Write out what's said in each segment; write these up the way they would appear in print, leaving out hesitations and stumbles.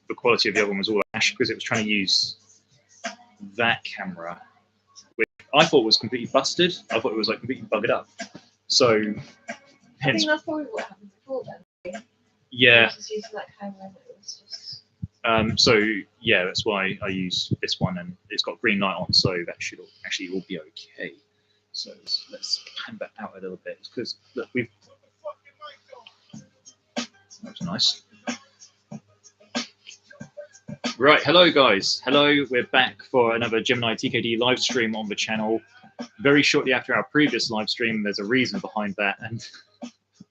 the quality of the other one was all ash because it was trying to use that camera, which I thought was completely busted. I thought it was like completely buggered up. So, I think that's probably what happened before then. Yeah. Just using that camera and it was just... So yeah, that's why I use this one, and it's got green light on, so that should actually all be okay. So let's pan that out a little bit because look, that was nice. Right, hello guys. Hello, we're back for another Gemini-TKD live stream on the channel. Very shortly after our previous live stream, there's a reason behind that, and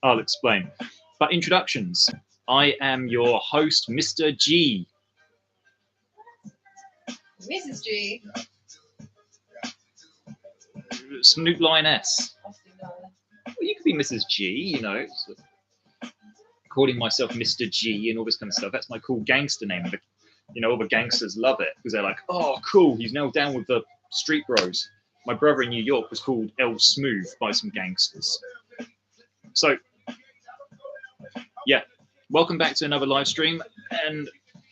I'll explain. But introductions. I am your host, Mr. G. Mrs. G. Snoop Lioness. Well, you could be Mrs. G, you know. Calling myself Mr. G and all this kind of stuff. That's my cool gangster name. But, you know, all the gangsters love it because they're like, oh, cool, he's now down with the street bros. My brother in New York was called L Smooth by some gangsters. So, yeah, welcome back to another live stream, and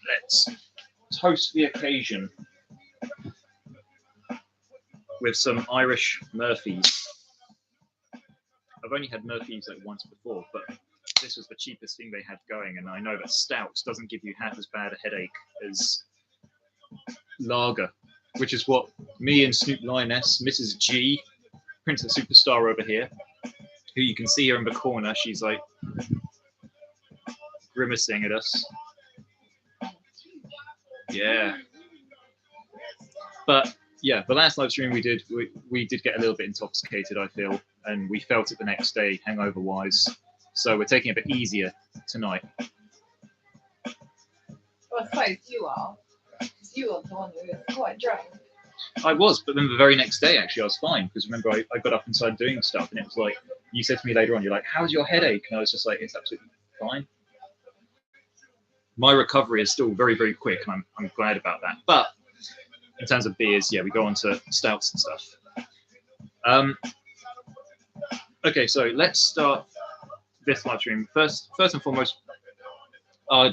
let's toast the occasion with some Irish Murphys. I've only had Murphys like once before, but this was the cheapest thing they had going, and I know that stouts doesn't give you half as bad a headache as lager, which is what me and Snoop Lioness, Mrs. G, Princess Superstar over here, who you can see here in the corner, she's like grimacing at us. Yeah. But yeah, the last live stream we did get a little bit intoxicated, I feel, and we felt it the next day, hangover-wise. So we're taking it a bit easier tonight. Well, I suppose you are. Because you were the one who was quite drunk. I was, but then the very next day, actually, I was fine. Because remember, I got up and started doing stuff, and it was like, you said to me later on, you're like, how's your headache? And I was just like, it's absolutely fine. My recovery is still very, very quick, and I'm glad about that. But in terms of beers, yeah, we go on to stouts and stuff. Okay, so let's start this live stream. First and foremost, I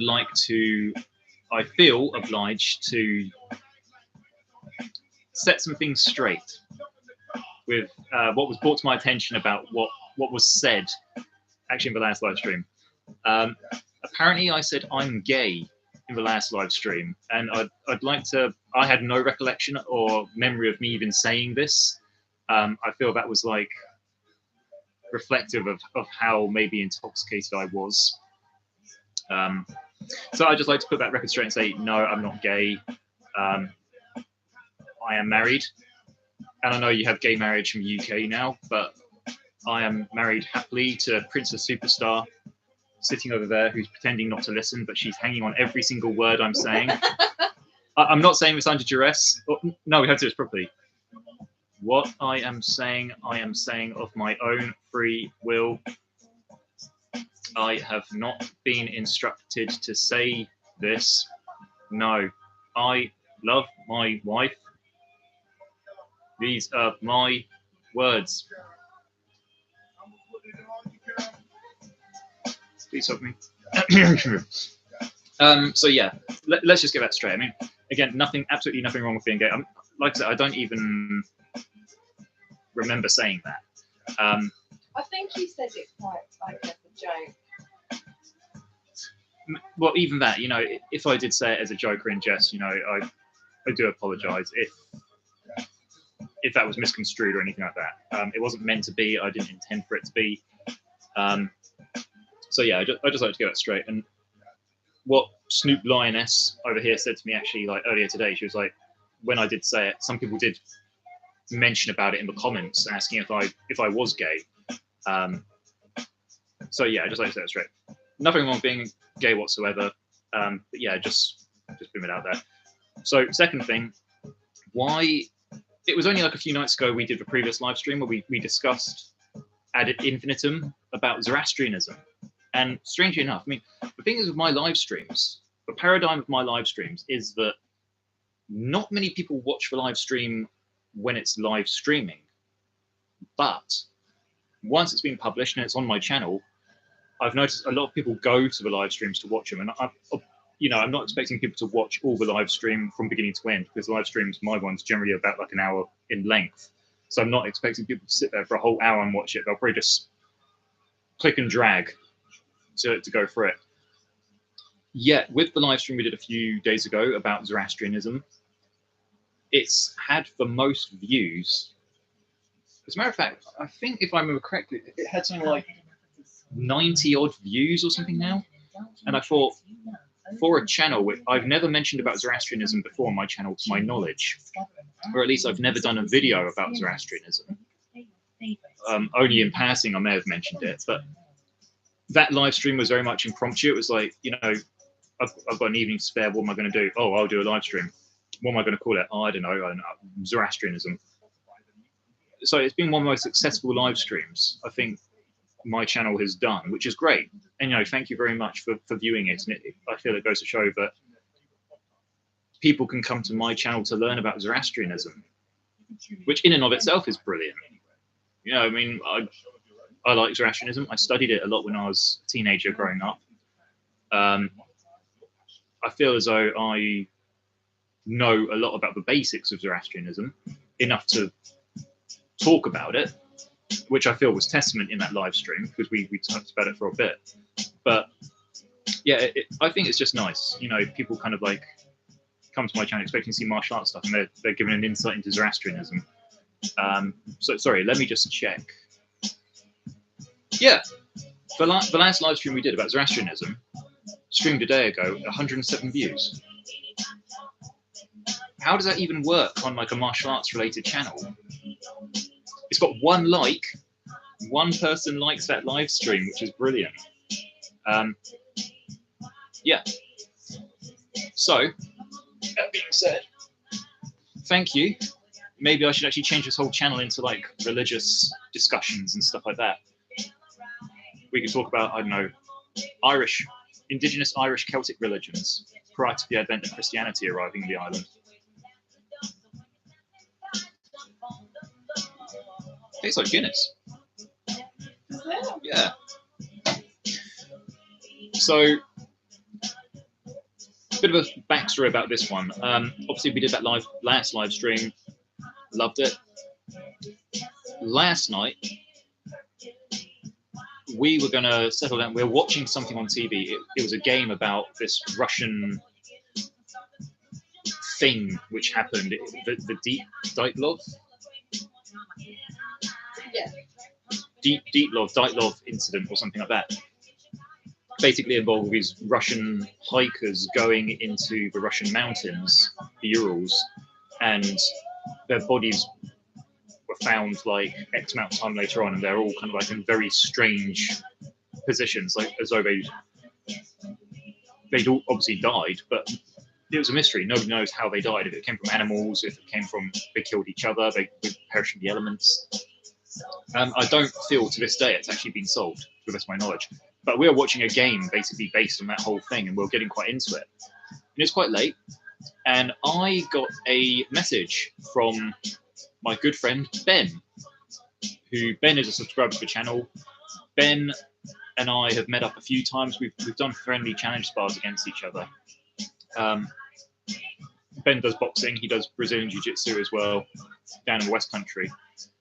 feel obliged to set some things straight with what was brought to my attention about what was said actually in the last live stream. Apparently I said I'm gay in the last live stream, and I'd like to, I had no recollection or memory of me even saying this. I feel that was like reflective of how maybe intoxicated I was. So I'd just like to put that record straight and say, no, I'm not gay. I am married. And I know you have gay marriage from the UK now, but I am married happily to Princess Superstar, sitting over there, who's pretending not to listen, but she's hanging on every single word I'm saying. I'm not saying this under duress. No, we have to do this properly. What I am saying of my own free will. I have not been instructed to say this. No, I love my wife. These are my words. Please help me. So yeah, let's just get that straight. I mean, again, absolutely nothing wrong with being gay. Like I said, I don't even remember saying that. I think you said it quite like as a joke. Well, even that, you know, if I did say it as a joke or in jest, you know, I do apologise if that was misconstrued or anything like that. It wasn't meant to be. I didn't intend for it to be. So yeah, I just like to get that straight. And what Snoop Lioness over here said to me actually like earlier today, she was like, when I did say it, some people did mention about it in the comments, asking if I was gay. So yeah, I just like to say that straight. Nothing wrong with being gay whatsoever. But yeah, just boom it out there. So second thing, why it was only like a few nights ago we did the previous live stream where we discussed ad infinitum about Zoroastrianism. And strangely enough, I mean, the thing is with my live streams, the paradigm of my live streams is that not many people watch the live stream when it's live streaming. But once it's been published and it's on my channel, I've noticed a lot of people go to the live streams to watch them. And you know, I'm not expecting people to watch all the live stream from beginning to end, because live streams, my one's generally about like an hour in length. So I'm not expecting people to sit there for a whole hour and watch it. They'll probably just click and drag to go through it. Yeah, with the live stream we did a few days ago about Zoroastrianism, it's had the most views. As a matter of fact, I think if I remember correctly, it had something like 90 odd views or something now. And I thought, for a channel, I've never mentioned about Zoroastrianism before on my channel, to my knowledge, or at least I've never done a video about Zoroastrianism. Only in passing I may have mentioned it, but that live stream was very much impromptu. It was like, you know, I've got an evening to spare. What am I going to do? Oh, I'll do a live stream. What am I going to call it? Oh, I don't know. Zoroastrianism. So it's been one of the most successful live streams I think my channel has done, which is great. And, you know, thank you very much for viewing it. And I feel it goes to show that people can come to my channel to learn about Zoroastrianism, which in and of itself is brilliant. You know, I mean, I like Zoroastrianism. I studied it a lot when I was a teenager growing up. I feel as though I know a lot about the basics of Zoroastrianism, enough to talk about it, which I feel was testament in that live stream, because we talked about it for a bit. But yeah, I think it's just nice. You know, people kind of like come to my channel expecting to see martial arts stuff, and they're given an insight into Zoroastrianism. So sorry, let me just check. Yeah, the last live stream we did about Zoroastrianism, streamed a day ago, 107 views. How does that even work on like a martial arts related channel? It's got one like. One person likes that live stream, which is brilliant. Yeah. So, that being said, thank you. Maybe I should actually change this whole channel into like religious discussions and stuff like that. We could talk about, I don't know, indigenous Irish Celtic religions prior to the advent of Christianity arriving in the island. Tastes like Guinness. Yeah. So, a bit of a backstory about this one. Obviously, we did that last live stream. Loved it. Last night, we were going to settle down. We were watching something on TV. It was a game about this Russian thing which happened. The Dyatlov? Yeah. Dyatlov incident or something like that. Basically involved these Russian hikers going into the Russian mountains, the Urals, and their bodies were found like X amount of time later on, and they're all kind of like in very strange positions, like as though they'd all obviously died, but it was a mystery. Nobody knows how they died. If it came from animals, if it came from they killed each other, they perished in the elements. I don't feel to this day it's actually been solved, to the best of my knowledge. But we were watching a game basically based on that whole thing, and we were getting quite into it. And it was quite late, and I got a message from my good friend Ben, Ben is a subscriber to the channel. Ben and I have met up a few times. We've done friendly challenge spars against each other. Ben does boxing. He does Brazilian Jiu-Jitsu as well, down in the West Country.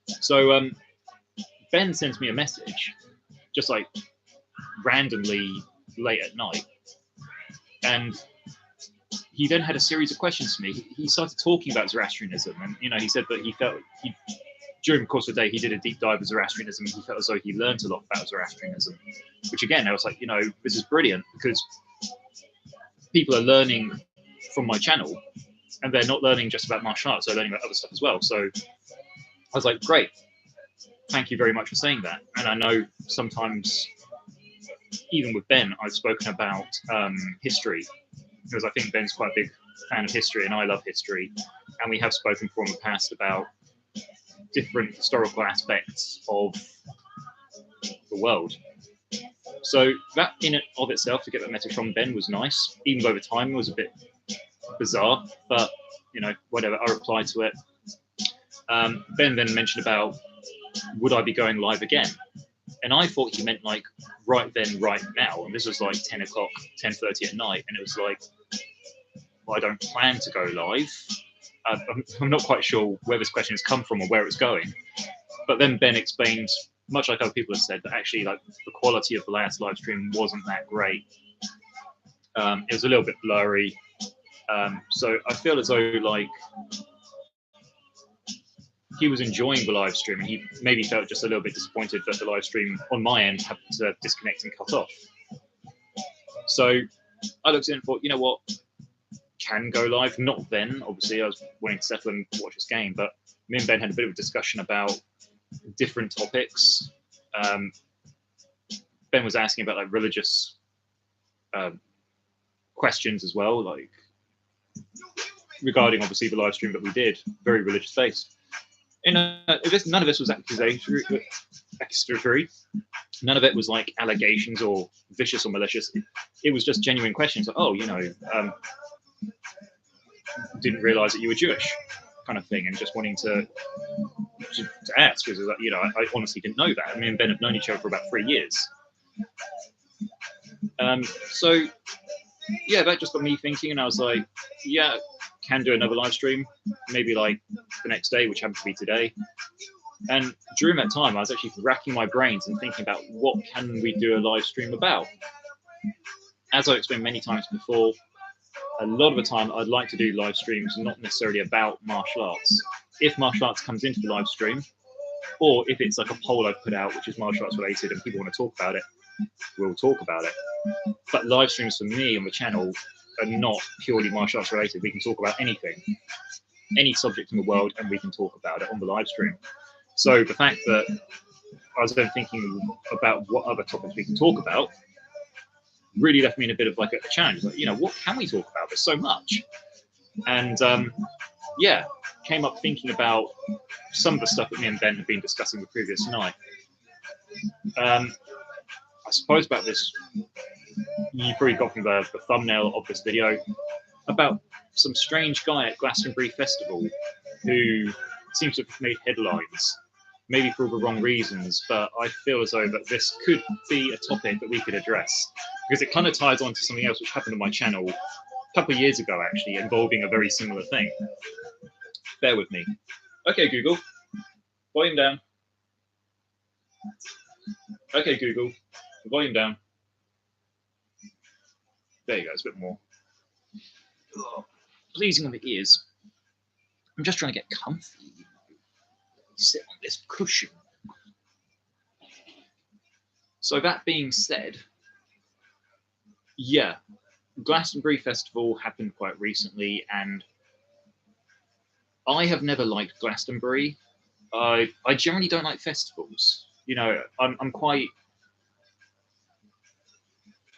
So Ben sends me a message, just like randomly late at night, and he then had a series of questions for me. He started talking about Zoroastrianism, and you know, he said that he felt during the course of the day he did a deep dive of Zoroastrianism, and he felt as though he learned a lot about Zoroastrianism. Which again, I was like, you know, this is brilliant, because people are learning from my channel, and they're not learning just about martial arts; they're learning about other stuff as well. So I was like, great, thank you very much for saying that. And I know sometimes, even with Ben, I've spoken about history, because I think Ben's quite a big fan of history, and I love history. And we have spoken before in the past about different historical aspects of the world. So that in and of itself, to get that message from Ben was nice, even though the timing was a bit bizarre, but you know, whatever, I replied to it. Ben then mentioned about, would I be going live again? And I thought he meant like right then, right now. And this was like 10 o'clock, 10:30 at night. And it was like, well, I don't plan to go live. I'm not quite sure where this question has come from or where it's going. But then Ben explained, much like other people have said, that actually like the quality of the last live stream wasn't that great. It was a little bit blurry. So I feel as though like he was enjoying the live stream and he maybe felt just a little bit disappointed that the live stream on my end had to disconnect and cut off. So I looked at it and thought, you know what, can go live. Not then, obviously, I was wanting to settle and watch this game, but me and Ben had a bit of a discussion about different topics. Ben was asking about like religious questions as well, like regarding obviously the live stream that we did, very religious based. And none of this was accusatory. None of it was like allegations or vicious or malicious. It was just genuine questions. Like, oh, you know, didn't realize that you were Jewish, kind of thing, and just wanting to ask because, you know, I honestly didn't know that. I mean, Ben have known each other for about 3 years. So yeah, that just got me thinking, and I was like, yeah, can do another live stream, maybe like the next day, which happened to be today. And during that time, I was actually racking my brains and thinking about what can we do a live stream about. As I explained many times before, a lot of the time I'd like to do live streams not necessarily about martial arts. If martial arts comes into the live stream, or if it's like a poll I've put out which is martial arts related and people want to talk about it, we'll talk about it. But live streams for me on the channel are not purely martial arts related. We can talk about anything, any subject in the world, and we can talk about it on the live stream. So the fact that I was then thinking about what other topics we can talk about really left me in a bit of like a challenge. Like, you know, what can we talk about? There's so much. And yeah, came up thinking about some of the stuff that me and Ben had been discussing the previous night. I suppose about this, you probably got from the thumbnail of this video, about some strange guy at Glastonbury Festival who seems to have made headlines, maybe for all the wrong reasons, but I feel as though that this could be a topic that we could address, because it kind of ties on to something else which happened on my channel a couple of years ago, actually, involving a very similar thing. Bear with me. Okay, Google, volume down. Okay, Google, volume down. There you go, it's a bit more pleasing on the ears. I'm just trying to get comfy, you know, sit on this cushion. So that being said, yeah, Glastonbury Festival happened quite recently, and I have never liked Glastonbury. I generally don't like festivals. You know,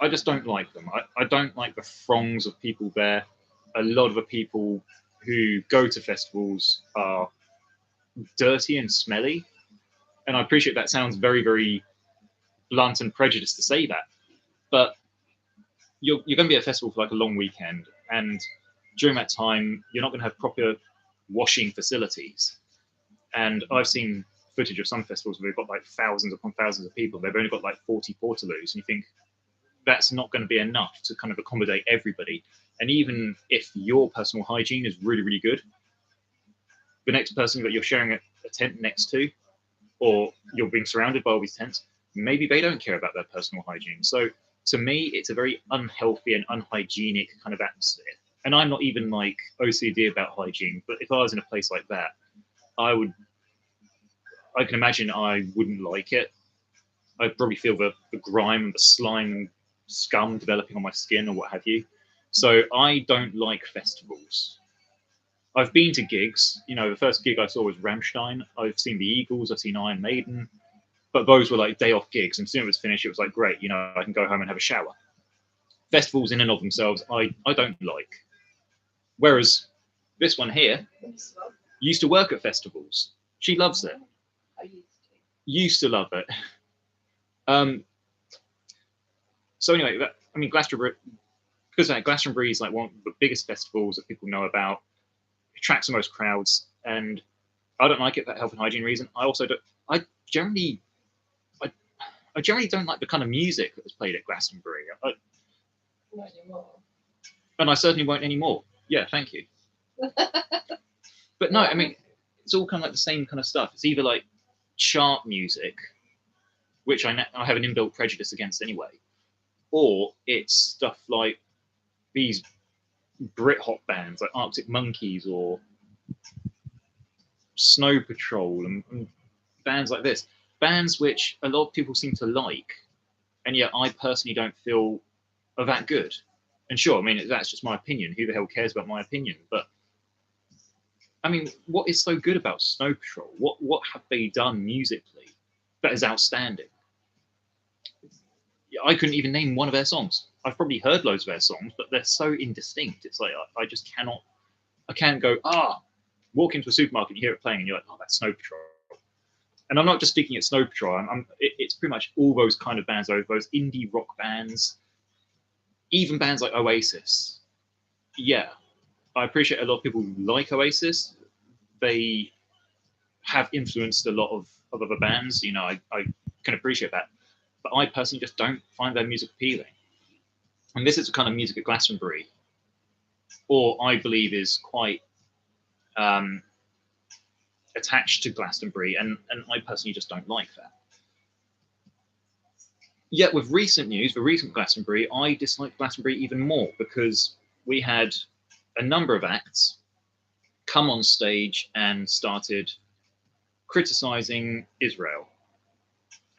I just don't like them. I don't like the throngs of people there. A lot of the people who go to festivals are dirty and smelly. And I appreciate that sounds very, very blunt and prejudiced to say that. But you're going to be at a festival for like a long weekend. And during that time, you're not going to have proper washing facilities. And I've seen footage of some festivals where they've got like thousands upon thousands of people. They've only got like 40 portaloos. And you think, that's not going to be enough to kind of accommodate everybody. And even if your personal hygiene is really, really good, the next person that you're sharing a tent next to, or you're being surrounded by all these tents, maybe they don't care about their personal hygiene. So to me, it's a very unhealthy and unhygienic kind of atmosphere. And I'm not even like OCD about hygiene, but if I was in a place like that, I can imagine I wouldn't like it. I'd probably feel the grime and the slime and scum developing on my skin or what have you. So I don't like festivals. I've been to gigs. You know, the first gig I saw was Rammstein. I've seen the Eagles, I've seen Iron Maiden, but those were like day off gigs. And as soon as it was finished, it was like, great, you know, I can go home and have a shower. Festivals in and of themselves, I don't like. Whereas this one here used to work at festivals. She loves it. I Used to love it. So anyway, I mean, Glastonbury, because Glastonbury is like one of the biggest festivals that people know about, attracts the most crowds, and I don't like it for health and hygiene reason. I also don't. I generally, I generally don't like the kind of music that was played at Glastonbury, Not anymore. and I certainly won't anymore. Yeah, thank you. But no, I mean, it's all kind of like the same kind of stuff. It's either like chart music, which I have an inbuilt prejudice against anyway, or it's stuff like these Britpop bands like Arctic Monkeys or Snow Patrol and bands like this. Bands which a lot of people seem to like, and yet I personally don't feel are that good. And sure, I mean, that's just my opinion. Who the hell cares about my opinion? But I mean, what is so good about Snow Patrol? What have they done musically that is outstanding? I couldn't even name one of their songs. I've probably heard loads of their songs, but they're so indistinct. It's like I just cannot. I can't go walk into a supermarket and you hear it playing, and you're like, oh, that's Snow Patrol. And I'm not just speaking at Snow Patrol. It's pretty much all those kind of bands, those indie rock bands, even bands like Oasis. Yeah, I appreciate a lot of people like Oasis. They have influenced a lot of other bands. You know, I can appreciate that. But I personally just don't find their music appealing. And this is the kind of music at Glastonbury, or I believe is quite attached to Glastonbury, and I personally just don't like that. Yet with recent news, the recent Glastonbury, I dislike Glastonbury even more because we had a number of acts come on stage and started criticizing Israel.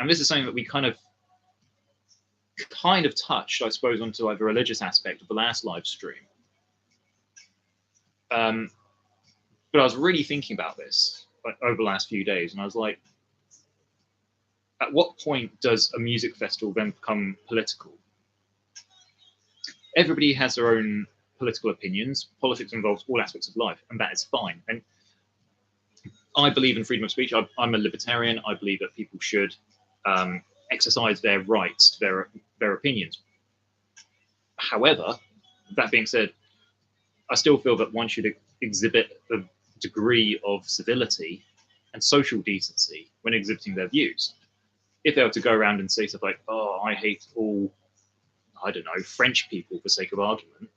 And this is something that we kind of touched, I suppose, onto like the religious aspect of the last live stream. But I was really thinking about this over the last few days, and I was like, at what point does a music festival then become political? Everybody has their own political opinions. Politics involves all aspects of life, and that is fine. And I believe in freedom of speech. I'm a libertarian. I believe that people should exercise their rights to their opinions. However, that being said, I still feel that one should exhibit a degree of civility and social decency when exhibiting their views. If they were to go around and say stuff like, oh, I hate all, I don't know, French people for sake of argument,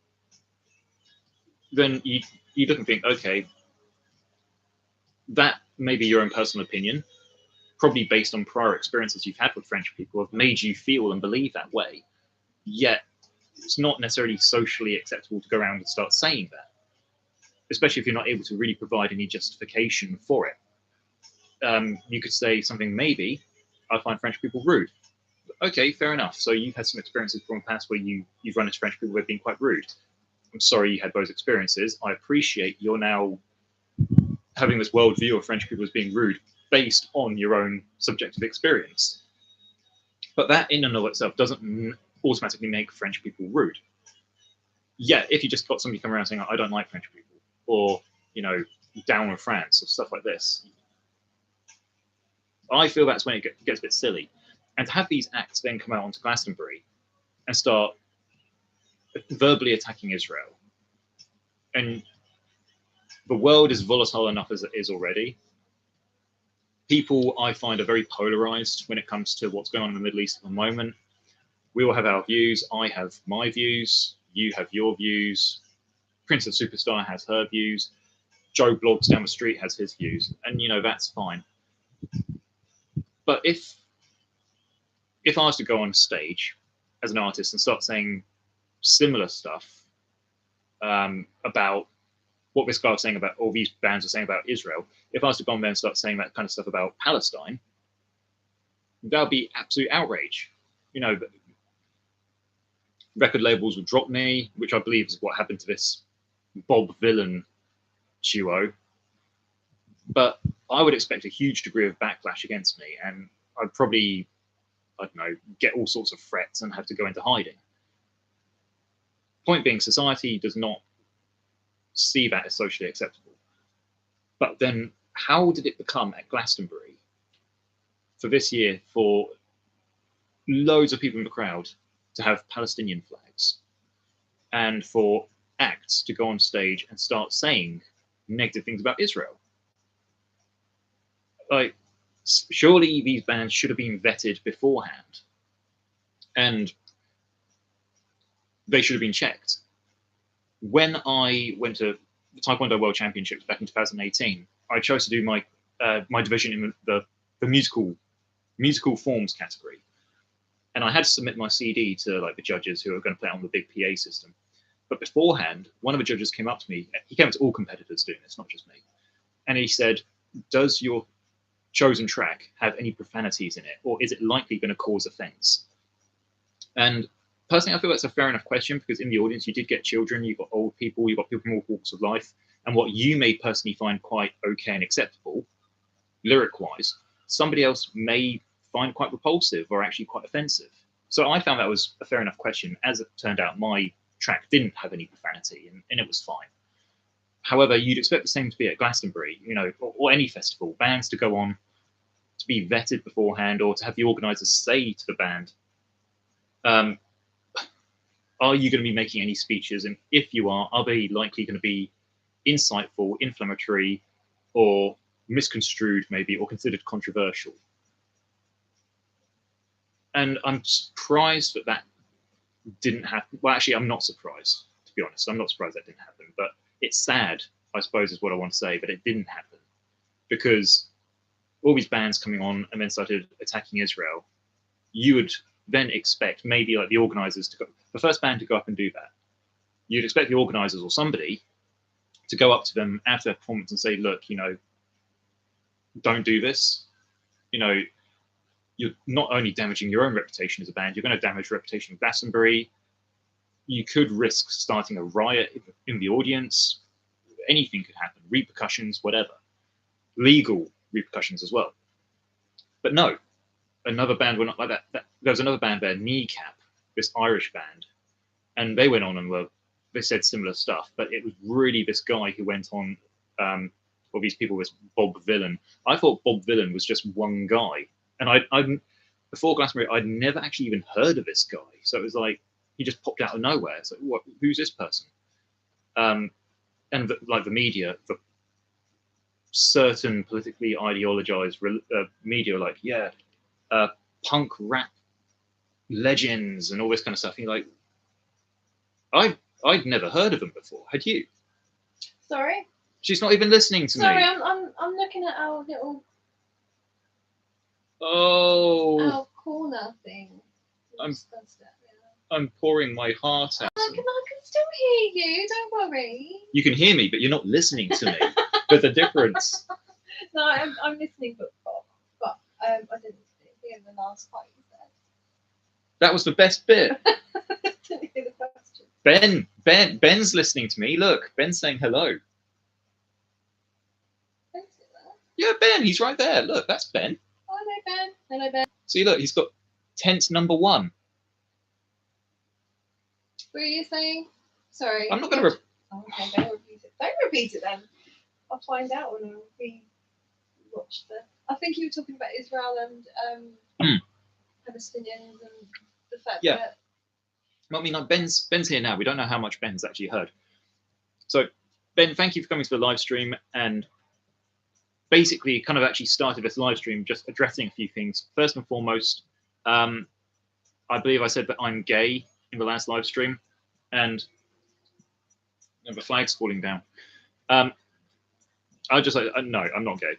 then you look and think, okay, that may be your own personal opinion, probably based on prior experiences you've had with French people, have made you feel and believe that way. Yet it's not necessarily socially acceptable to go around and start saying that, especially if you're not able to really provide any justification for it. You could say something, maybe, I find French people rude. Okay, fair enough. So you've had some experiences from the past where you've run into French people who have been quite rude. I'm sorry you had those experiences. I appreciate you're now having this worldview of French people as being rude based on your own subjective experience. But that in and of itself doesn't automatically make French people rude. Yeah, if you just got somebody come around saying, I don't like French people, or, you know, down with France, or stuff like this, I feel that's when it gets a bit silly. And to have these acts then come out onto Glastonbury and start verbally attacking Israel, and the world is volatile enough as it is already. People, I find, are very polarized when it comes to what's going on in the Middle East at the moment. We all have our views. I have my views. You have your views. Princess Superstar has her views. Joe Blogs down the street has his views. And, you know, that's fine. But if I was to go on stage as an artist and start saying similar stuff about what this guy was saying about, all these bands are saying about Israel, if I was to go on there and start saying that kind of stuff about Palestine, that would be absolute outrage. You know, record labels would drop me, which I believe is what happened to this Bob Villain duo. But I would expect a huge degree of backlash against me, and I'd probably, I don't know, get all sorts of threats and have to go into hiding. Point being, society does not see that as socially acceptable. But then how did it become at Glastonbury for this year for loads of people in the crowd to have Palestinian flags and for acts to go on stage and start saying negative things about Israel? Like, surely these bands should have been vetted beforehand, and they should have been checked. When I went to the Taekwondo World Championships back in 2018, I chose to do my my division in the musical forms category, and I had to submit my CD to like the judges who are going to play it on the big PA system. But beforehand, one of the judges came up to me. He came to all competitors doing this, not just me, and he said, "Does your chosen track have any profanities in it, or is it likely going to cause offence?" And personally, I feel that's a fair enough question, because in the audience you did get children, you've got old people, you've got people from all walks of life, and what you may personally find quite okay and acceptable, lyric-wise, somebody else may find quite repulsive or actually quite offensive. So I found that was a fair enough question. As it turned out, my track didn't have any profanity, and it was fine. However, you'd expect the same to be at Glastonbury, you know, or any festival. Bands to go on to be vetted beforehand, or to have the organisers say to the band, are you going to be making any speeches? And if you are they likely going to be insightful, inflammatory, or misconstrued maybe, or considered controversial? And I'm surprised that that didn't happen. Well, actually, I'm not surprised, to be honest. I'm not surprised that didn't happen. But it's sad, I suppose, is what I want to say, but it didn't happen. Because all these bands coming on and then started attacking Israel, you would then expect maybe like the organisers to go, the first band to go up and do that. You'd expect the organisers or somebody to go up to them after their performance and say, look, you know, don't do this. You know, you're not only damaging your own reputation as a band, you're going to damage the reputation of Glastonbury. You could risk starting a riot in the audience. Anything could happen, repercussions, whatever. Legal repercussions as well. But no, another band were not like that. There was another band there, Kneecap, this Irish band, and they went on and they said similar stuff, but it was really this guy who went on, or these people, was Bob Villan. I thought Bob Villan was just one guy, and I before Glastonbury, I'd never actually even heard of this guy, so it was like he just popped out of nowhere. It's like, what? Who's this person? And like the media, the certain politically ideologized media, like, yeah, punk rap legends and all this kind of stuff. And you're like, I'd never heard of them before. Had you? Sorry. She's not even listening to Sorry, me. I'm looking at our little Oh. our corner thing. I'm pouring my heart out. I can still hear you. Don't worry. You can hear me, but you're not listening to me. There's a difference. No, I'm listening, but I didn't hear the last part you said. That was the best bit. I didn't hear the question. Ben's listening to me. Look, Ben's saying hello. Ben's there. Yeah, Ben, he's right there. Look, that's Ben. Oh, hello, Ben. Hello, Ben. See, look, he's got tent number 1. What are you saying? Sorry. I'm not going to. Oh, okay, don't repeat it. Don't repeat it then. I'll find out when we watch the. I think you were talking about Israel and Palestinians and the fact that. Well, I mean, like Ben's here now. We don't know how much Ben's actually heard. So, Ben, thank you for coming to the live stream, and basically kind of actually started this live stream just addressing a few things. First and foremost, I believe I said that I'm gay in the last live stream, and the flag's falling down. I just like, no, I'm not gay.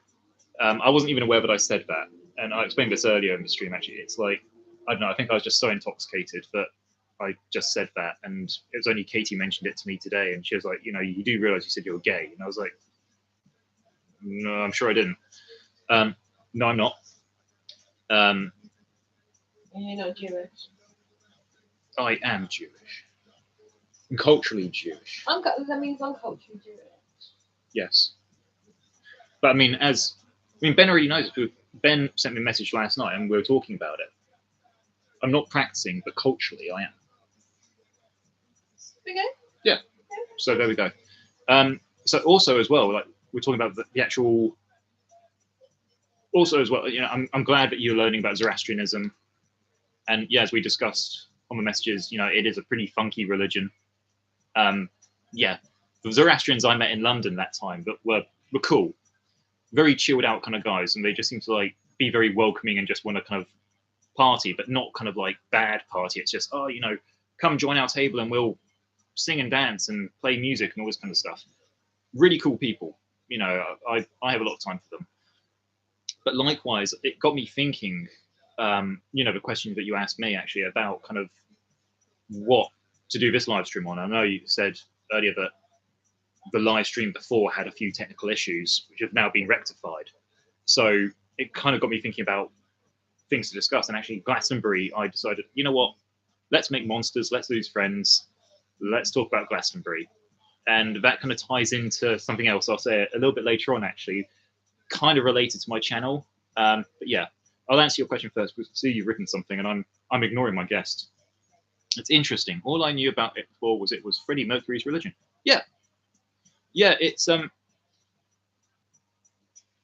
I wasn't even aware that I said that, and I explained this earlier in the stream. Actually, it's like, I don't know. I think I was just so intoxicated that I just said that, and it was only Katie mentioned it to me today, and she was like, you know, you do realize you said you were gay, and I was like, no, I'm sure I didn't. No, I'm not. And you're not Jewish. I am Jewish. I'm culturally Jewish. That means I'm culturally Jewish. Yes. But I mean, Ben already knows. Ben sent me a message last night, and we were talking about it. I'm not practicing, but culturally, I am. Okay. Yeah. So there we go. So also as well, like we're talking about the actual. Also as well, you know, I'm glad that you're learning about Zoroastrianism, and yeah, as we discussed on the messages, you know, it is a pretty funky religion. Yeah, the Zoroastrians I met in London that time, but were cool, very chilled out kind of guys, and they just seem to like be very welcoming and just want to kind of party, but not kind of like bad party. It's just, oh, come join our table and we'll sing and dance and play music and all this kind of stuff. Really cool people. I have a lot of time for them. But likewise, it got me thinking, the question that you asked me actually about kind of what to do this live stream on. I know you said earlier that the live stream before had a few technical issues, which have now been rectified. So it kind of got me thinking about things to discuss. And actually, Glastonbury, I decided, you know what? Let's make monsters. Let's lose friends. Let's talk about Glastonbury. And that kind of ties into something else I'll say a little bit later on, actually, kind of related to my channel. But yeah, I'll answer your question first. Because see, you've written something, and I'm ignoring my guest. It's interesting. All I knew about it before was it was Freddie Mercury's religion. Yeah, it's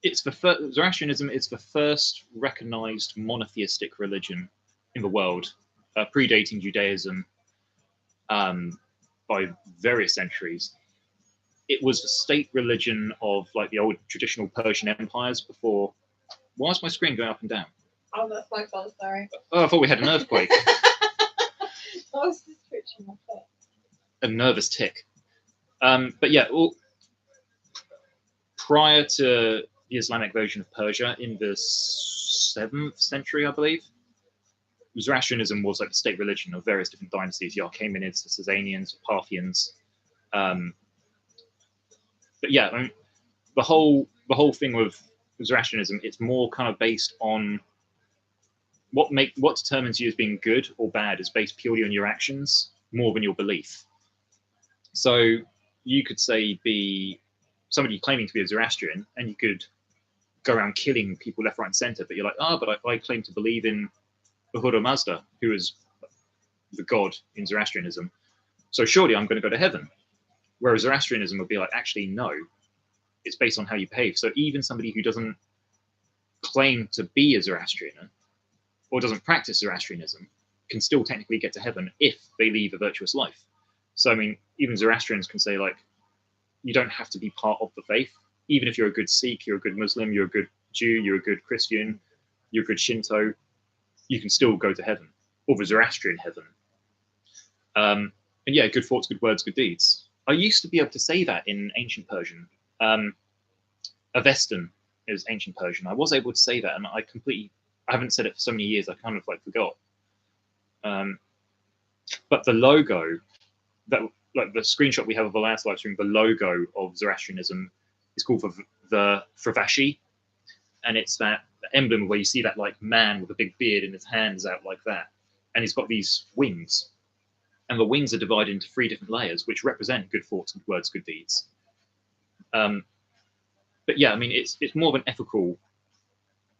Zoroastrianism is the first recognized monotheistic religion in the world, predating Judaism by various centuries. It was the state religion of like the old traditional Persian empires before. Why is my screen going up and down? Oh, that's my fault, sorry. Oh, I thought we had an earthquake. I was just twitching my foot. A nervous tick. But yeah, prior to the Islamic version of Persia in the 7th century, I believe, Zoroastrianism was like the state religion of various different dynasties, the Achaemenids, the Sasanians, the Parthians. But yeah, I mean, the whole thing with Zoroastrianism, it's more kind of based on what determines you as being good or bad is based purely on your actions more than your belief. So you could say be somebody claiming to be a Zoroastrian, and you could go around killing people left, right, and center. But you're like, but I claim to believe in Ahura Mazda, who is the god in Zoroastrianism. So surely I'm going to go to heaven. Whereas Zoroastrianism would be like, actually, no. It's based on how you behave. So even somebody who doesn't claim to be a Zoroastrian or doesn't practice Zoroastrianism can still technically get to heaven if they lead a virtuous life. So, I mean, even Zoroastrians can say, like, you don't have to be part of the faith. Even if you're a good Sikh, you're a good Muslim, you're a good Jew, you're a good Christian, you're a good Shinto, you can still go to heaven, or the Zoroastrian heaven. And yeah, good thoughts, good words, good deeds. I used to be able to say that in ancient Persian. Avestan is ancient Persian. I was able to say that, and I haven't said it for so many years, I kind of like forgot. But the logo, that like the screenshot we have of the last live stream, the logo of Zoroastrianism is called the Fravashi, and it's that emblem where you see that like man with a big beard and his hands out like that, and he's got these wings, and the wings are divided into 3 different layers, which represent good thoughts, good words, good deeds. But yeah, I mean, it's more of an ethical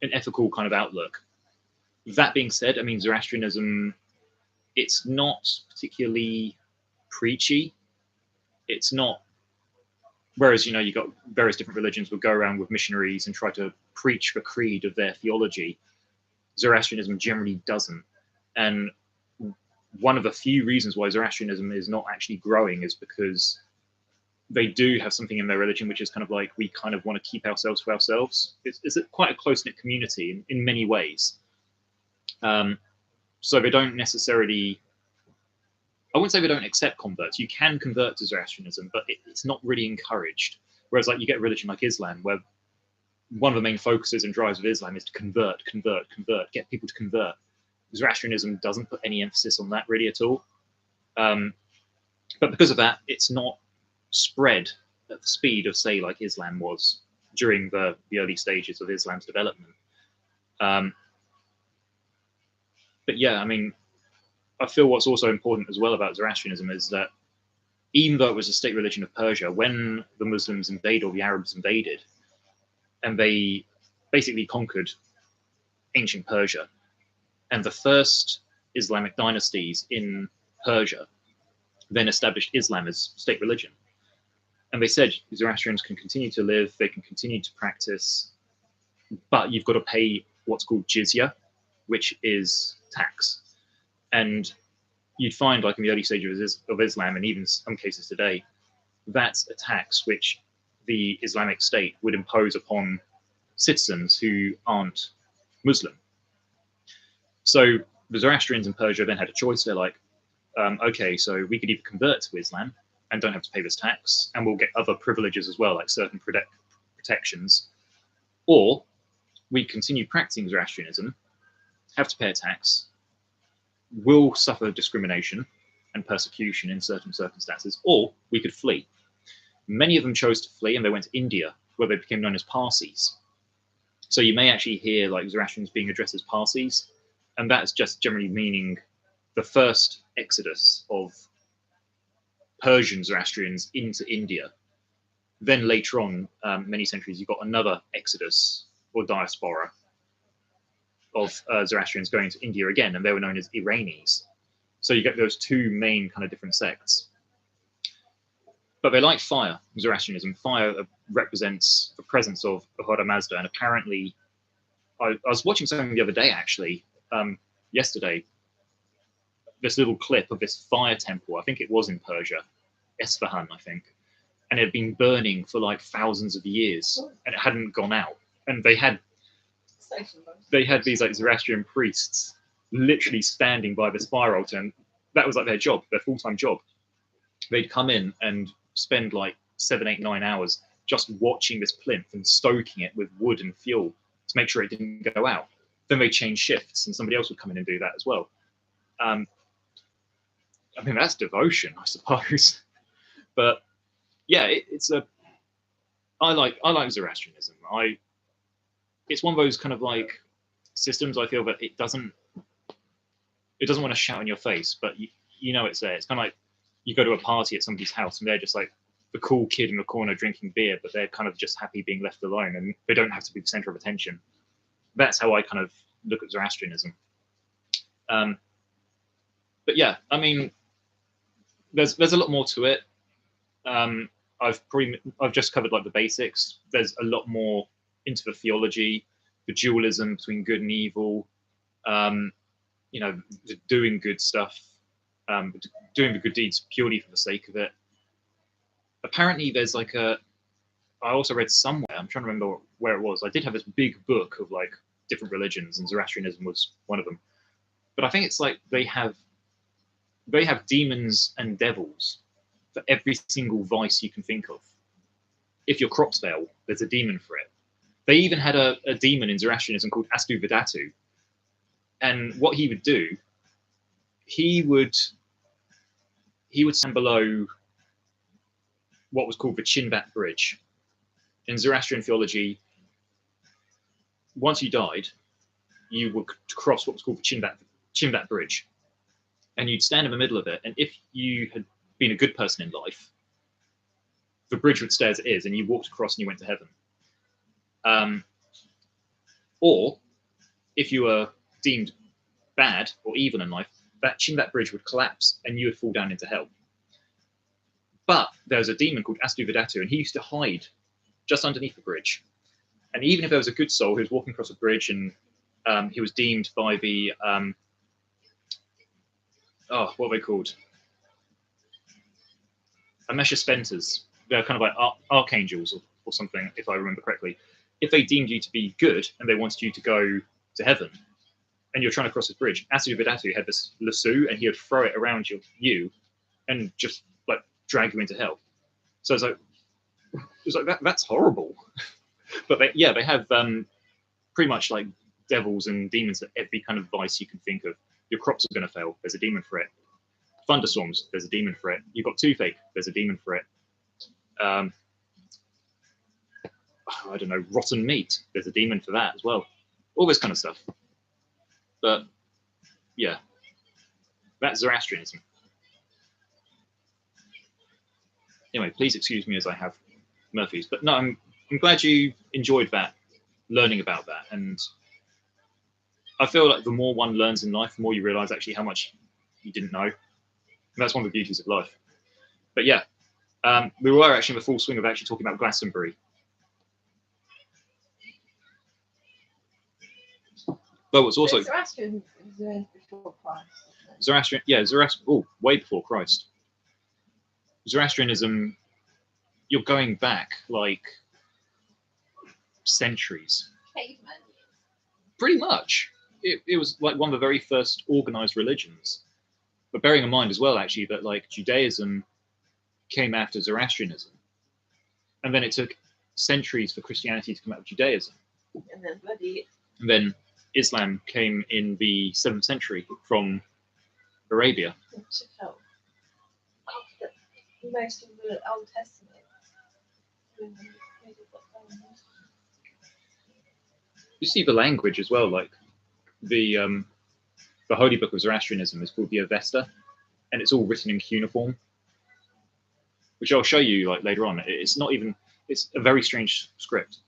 kind of outlook. That being said, I mean, Zoroastrianism, it's not particularly preachy. It's not, whereas, you got various different religions will go around with missionaries and try to preach the creed of their theology. Zoroastrianism generally doesn't. And one of the few reasons why Zoroastrianism is not actually growing is because they do have something in their religion which is kind of like, we kind of want to keep ourselves to ourselves. It's quite a close-knit community in many ways. So they don't necessarily, I wouldn't say they don't accept converts. You can convert to Zoroastrianism, but it's not really encouraged. Whereas like you get a religion like Islam, where one of the main focuses and drives of Islam is to convert, get people to convert. Zoroastrianism doesn't put any emphasis on that really at all. But because of that, it's not spread at the speed of, say, like Islam was during the early stages of Islam's development. But yeah, I mean, I feel what's also important as well about Zoroastrianism is that even though it was a state religion of Persia, when the Muslims invaded, or the Arabs invaded, and they basically conquered ancient Persia, and the first Islamic dynasties in Persia then established Islam as state religion. And they said Zoroastrians can continue to live, they can continue to practice, but you've got to pay what's called jizya, which is tax. And you'd find, like in the early stages of Islam, and even in some cases today, that's a tax which the Islamic State would impose upon citizens who aren't Muslim. So the Zoroastrians in Persia then had a choice. They're like, okay, so we could either convert to Islam and don't have to pay this tax, and we'll get other privileges as well, like certain protections, or we continue practicing Zoroastrianism, have to pay a tax, will suffer discrimination and persecution in certain circumstances, or we could flee. Many of them chose to flee, and they went to India, where they became known as Parsis. So you may actually hear like Zoroastrians being addressed as Parsis, and that's just generally meaning the first exodus of Persian Zoroastrians into India. Then later on, many centuries, you've got another exodus or diaspora of Zoroastrians going to India again, and they were known as Iranis. So you get those two main kind of different sects. But they like fire, Zoroastrianism. Fire represents the presence of Ahura Mazda, and apparently, I was watching something the other day, actually, yesterday, this little clip of this fire temple. I think it was in Persia, Esfahan, I think, and it had been burning for like thousands of years, and it hadn't gone out. And they had these like Zoroastrian priests literally standing by this fire altar, and that was like their job, their full-time job. They'd come in and spend like 7, 8, 9 hours just watching this plinth and stoking it with wood and fuel to make sure it didn't go out. Then they'd change shifts, and somebody else would come in and do that as well. I mean, that's devotion, I suppose. But yeah, I like Zoroastrianism. It's one of those kind of like systems. I feel that it doesn't want to shout in your face, but you know it's there. It's kind of like you go to a party at somebody's house and they're just like the cool kid in the corner drinking beer, but they're kind of just happy being left alone, and they don't have to be the center of attention. That's how I kind of look at Zoroastrianism. But yeah, I mean, there's a lot more to it. I've just covered like the basics. There's a lot more into the theology, the dualism between good and evil, you know, doing good stuff, doing the good deeds purely for the sake of it. Apparently, there's like I also read somewhere, I'm trying to remember where it was. I did have this big book of like different religions, and Zoroastrianism was one of them. But I think it's like they have demons and devils for every single vice you can think of. If your crops fail, there's a demon for it. They even had a demon in Zoroastrianism called Astu Vedatu. And what he would do, he would stand below what was called the Chinvat Bridge. In Zoroastrian theology, once you died, you would cross what was called the Chinvat Bridge. And you'd stand in the middle of it. And if you had been a good person in life, the bridge would stay as it is, and you walked across and you went to heaven. Or if you were deemed bad or evil in life, that bridge would collapse and you would fall down into hell. But there was a demon called Astu Vedatu, and he used to hide just underneath the bridge. And even if there was a good soul who was walking across the bridge and he was deemed by the what are they called? Amesha They're kind of like archangels or something, if I remember correctly. If they deemed you to be good and they wanted you to go to heaven, and you're trying to cross this bridge, Astu Vedatu had this lasso, and he would throw it around you and just like drag you into hell. So it's like that's horrible. But they have pretty much like devils and demons for every kind of vice you can think of. Your crops are going to fail. There's a demon for it. Thunderstorms. There's a demon for it. You've got toothache. There's a demon for it. I don't know, rotten meat. There's a demon for that as well. All this kind of stuff. But yeah, that's Zoroastrianism. Anyway, please excuse me as I have Murphy's. But no, I'm glad you enjoyed that, learning about that. And I feel like the more one learns in life, the more you realize actually how much you didn't know. And that's one of the beauties of life. But yeah, we were actually in the full swing of actually talking about Glastonbury. But what's also Zoroastrian is before Christ. Zoroastrian, way before Christ. Zoroastrianism, you're going back like centuries. Caveman. Pretty much. It was like one of the very first organized religions. But bearing in mind as well, actually, that like Judaism came after Zoroastrianism. And then it took centuries for Christianity to come out of Judaism. And then Islam came in the 7th century from Arabia. Most of the Old Testament. You see the language as well, like the holy book of Zoroastrianism is called the Avesta, and it's all written in cuneiform, which I'll show you like later on. It's not even, it's a very strange script.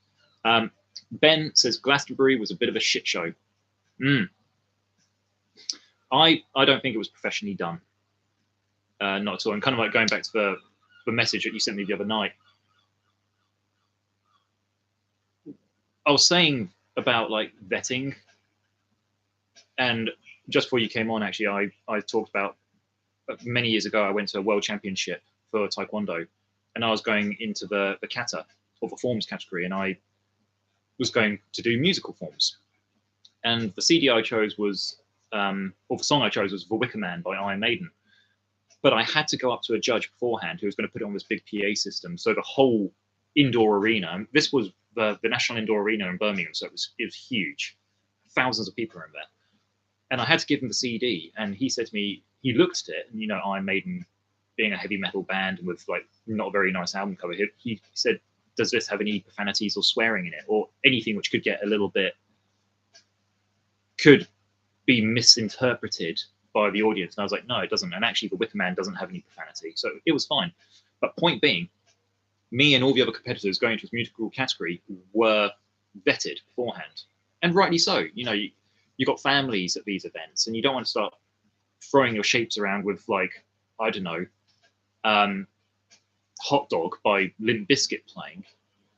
Ben says Glastonbury was a bit of a shit show. I don't think it was professionally done. Not at all. I'm kind of like going back to the message that you sent me the other night. I was saying about like vetting, and just before you came on, actually, I talked about many years ago. I went to a world championship for Taekwondo, and I was going into the kata, or the forms category, and I was going to do musical forms. And the CD I chose was, or the song I chose was The Wicker Man by Iron Maiden. But I had to go up to a judge beforehand who was going to put it on this big PA system. So the whole indoor arena, this was the National Indoor Arena in Birmingham, so it was huge. Thousands of people were in there. And I had to give him the CD, and he said to me, he looked at it, and you know, Iron Maiden being a heavy metal band with like not a very nice album cover, he said, does this have any profanities or swearing in it, or anything which could get a little bit, could be misinterpreted by the audience? And I was like, no, it doesn't. And actually, The Wicker Man doesn't have any profanity, so it was fine. But point being, me and all the other competitors going to this musical category were vetted beforehand, and rightly so. You know, you got families at these events, and you don't want to start throwing your shapes around with like, I don't know, Hot Dog by Limp Bizkit playing.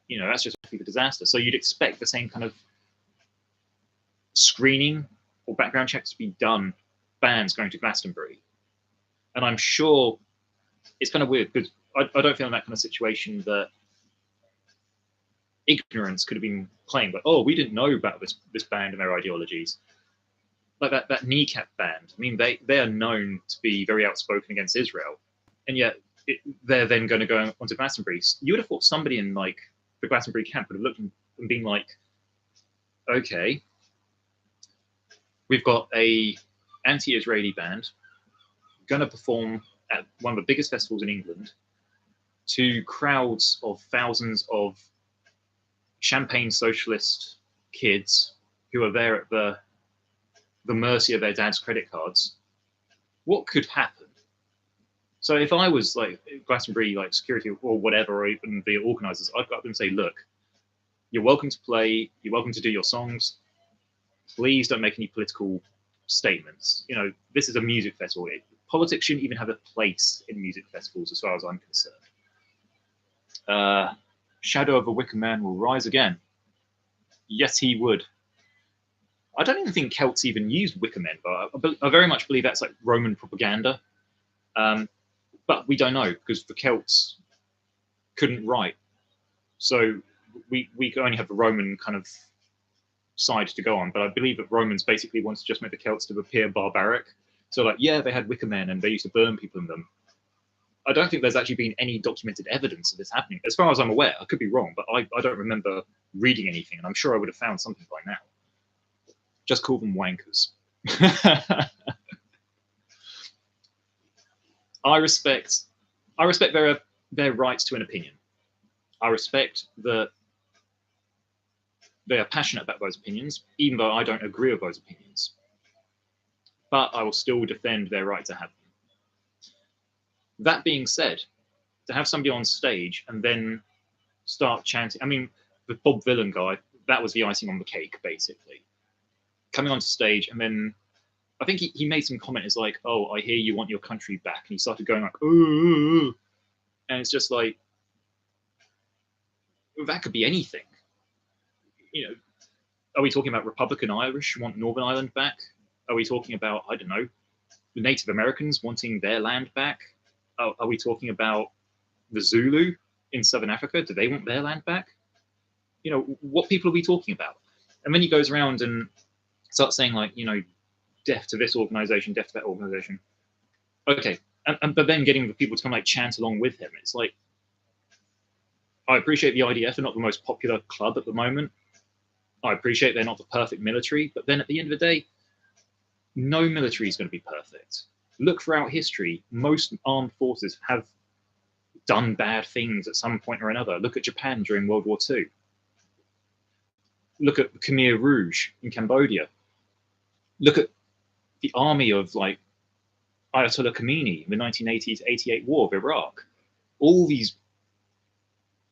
You know, that's just a disaster. So you'd expect the same kind of screening or background checks to be done bands going to Glastonbury. And I'm sure it's kind of weird because I don't feel in that kind of situation that ignorance could have been claimed, like, oh, we didn't know about this band and their ideologies. Like that Kneecap band, I mean, they are known to be very outspoken against Israel, and yet they're then going to go onto Glastonbury. You would have thought somebody in like the Glastonbury camp would have looked and been like, okay, we've got a anti-Israeli band going to perform at one of the biggest festivals in England to crowds of thousands of champagne socialist kids who are there at the mercy of their dad's credit cards. What could happen? So if I was like Glastonbury, like security or whatever, or even the organisers, I'd go up and say, look, you're welcome to play, you're welcome to do your songs. Please don't make any political statements. You know, this is a music festival. Politics shouldn't even have a place in music festivals, as far as I'm concerned. Shadow of a Wicker Man will rise again. Yes, he would. I don't even think Celts even used Wicker Men, but I very much believe that's like Roman propaganda. But we don't know because the Celts couldn't write. So we could only have the Roman kind of side to go on. But I believe that Romans basically wanted to just make the Celts to appear barbaric. So like, yeah, they had Wicker Men and they used to burn people in them. I don't think there's actually been any documented evidence of this happening. As far as I'm aware, I could be wrong, but I don't remember reading anything, and I'm sure I would have found something by now. Just call them wankers. I respect their rights to an opinion. I respect that they are passionate about those opinions, even though I don't agree with those opinions. But I will still defend their right to have them. That being said, to have somebody on stage and then start chanting, I mean, the Bob Dylan guy, that was the icing on the cake, basically. Coming onto stage, and then I think he made some comment. It's like, oh, I hear you want your country back. And he started going like, ooh. And it's just like, that could be anything. You know, are we talking about Republican Irish want Northern Ireland back? Are we talking about, I don't know, the Native Americans wanting their land back? Are we talking about the Zulu in Southern Africa? Do they want their land back? You know, what people are we talking about? And then he goes around and starts saying, like, you know, death to this organization, death to that organization. Okay. But then getting the people to kind of like chant along with him. It's like, I appreciate the IDF are not the most popular club at the moment. I appreciate they're not the perfect military, but then at the end of the day, no military is going to be perfect. Look throughout history, most armed forces have done bad things at some point or another. Look at Japan during World War II. Look at the Khmer Rouge in Cambodia. Look at the army of like Ayatollah Khomeini in the 1980-88 war of Iraq. All these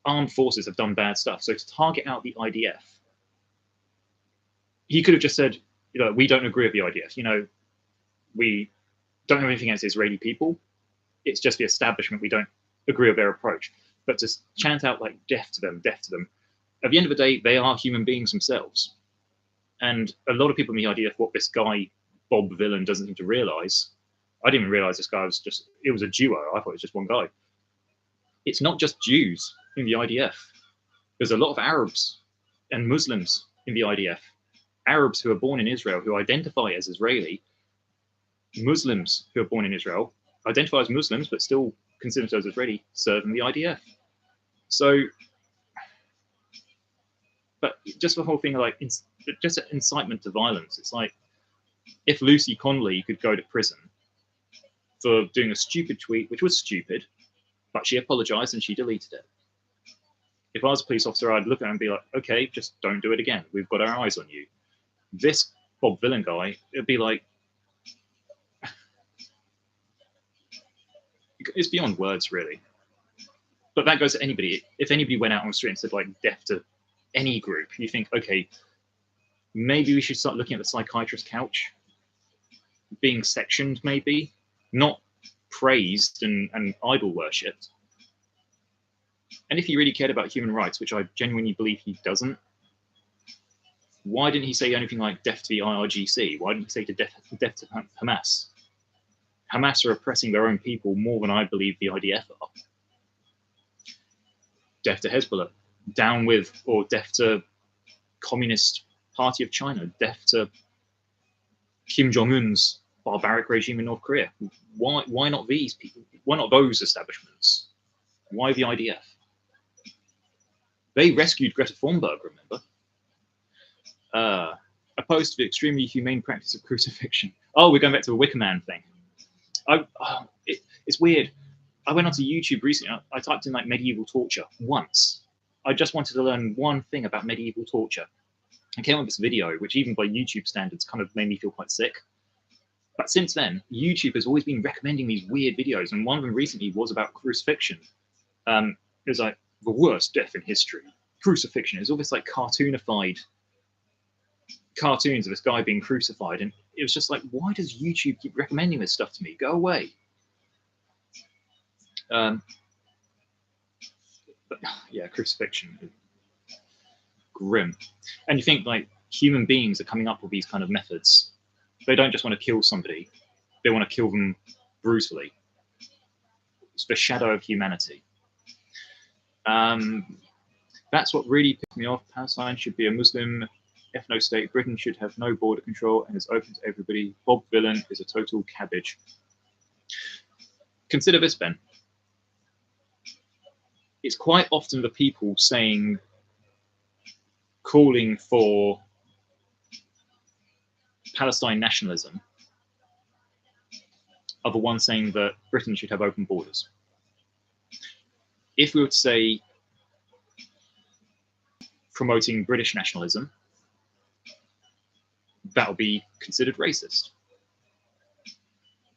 armed forces have done bad stuff. So to target out the IDF, he could have just said, you know, we don't agree with the IDF. You know, we don't have anything against Israeli people. It's just the establishment. We don't agree with their approach. But to chant out like death to them, death to them, at the end of the day, they are human beings themselves. And a lot of people in the IDF, what this guy, Bob Villain, doesn't seem to realize, I didn't even realize this guy was just, it was a duo. I thought it was just one guy. It's not just Jews in the IDF. There's a lot of Arabs and Muslims in the IDF. Arabs who are born in Israel, who identify as Israeli. Muslims who are born in Israel, identify as Muslims, but still consider themselves Israeli, serve in the IDF. So, but just the whole thing, like, just incitement to violence. It's like, if Lucy Conley could go to prison for doing a stupid tweet, which was stupid, but she apologized and she deleted it. If I was a police officer, I'd look at her and be like, okay, just don't do it again. We've got our eyes on you. This Bob Villain guy, it'd be like, it's beyond words, really. But that goes to anybody. If anybody went out on the street and said, like, death to any group, you think, okay, maybe we should start looking at the psychiatrist's couch, being sectioned, maybe, not praised and idol worshipped. And if he really cared about human rights, which I genuinely believe he doesn't, why didn't he say anything like death to the IRGC? Why didn't he say death to Hamas? Hamas are oppressing their own people more than I believe the IDF are. Death to Hezbollah, down with, or death to Communist Party of China, death to Kim Jong-un's barbaric regime in North Korea. Why not these people? Why not those establishments? Why the IDF? They rescued Greta Thunberg, remember? Opposed to the extremely humane practice of crucifixion. Oh, we're going back to the Wicker Man thing. It's weird. I went onto YouTube recently. I typed in like medieval torture once. I just wanted to learn one thing about medieval torture. I came up with this video, which even by YouTube standards kind of made me feel quite sick. But since then, YouTube has always been recommending these weird videos, and one of them recently was about crucifixion. It was like the worst death in history. Crucifixion. It's all this like cartoonified cartoons of this guy being crucified, and it was just like, why does YouTube keep recommending this stuff to me? Go away. But yeah, crucifixion, grim. And you think like human beings are coming up with these kind of methods. They don't just want to kill somebody; they want to kill them brutally. It's the shadow of humanity. That's what really pissed me off. Palestine should be a Muslim ethno-state. Britain should have no border control and is open to everybody. Bob Villain is a total cabbage. Consider this, Ben. It's quite often the people saying, calling for Palestine nationalism are the ones saying that Britain should have open borders. If we were to say promoting British nationalism, that would be considered racist.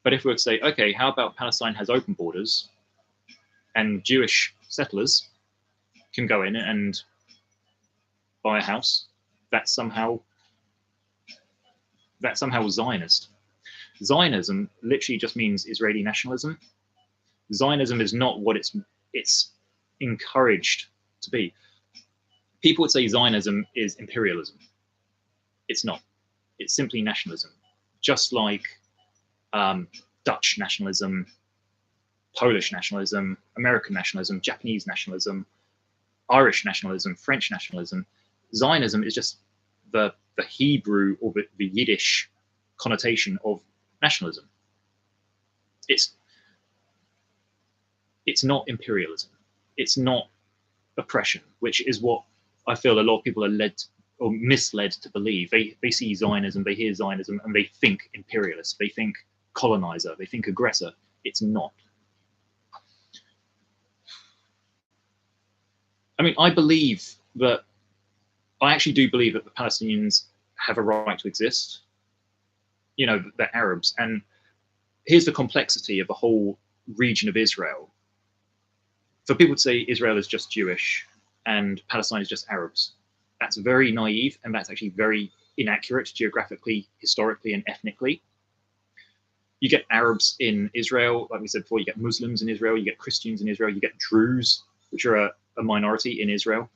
But if we were to say, okay, how about Palestine has open borders and Jewish settlers can go in and buy a house, that's somehow Zionist. Zionism literally just means Israeli nationalism. Zionism is not what it's encouraged to be. People would say Zionism is imperialism. It's not. It's simply nationalism, just like Dutch nationalism, Polish nationalism, American nationalism, Japanese nationalism, Irish nationalism, French nationalism. Zionism is just the Hebrew or the Yiddish connotation of nationalism. It's not imperialism. It's not oppression, which is what I feel a lot of people are led or misled to believe. They see Zionism, they hear Zionism, and they think imperialist, they think colonizer, they think aggressor. It's not. I mean, I actually do believe that the Palestinians have a right to exist. You know, they're Arabs. And here's the complexity of the whole region of Israel. For people to say Israel is just Jewish and Palestine is just Arabs, that's very naive, and that's actually very inaccurate geographically, historically, and ethnically. You get Arabs in Israel, like we said before, you get Muslims in Israel, you get Christians in Israel, you get Druze, which are a minority in Israel.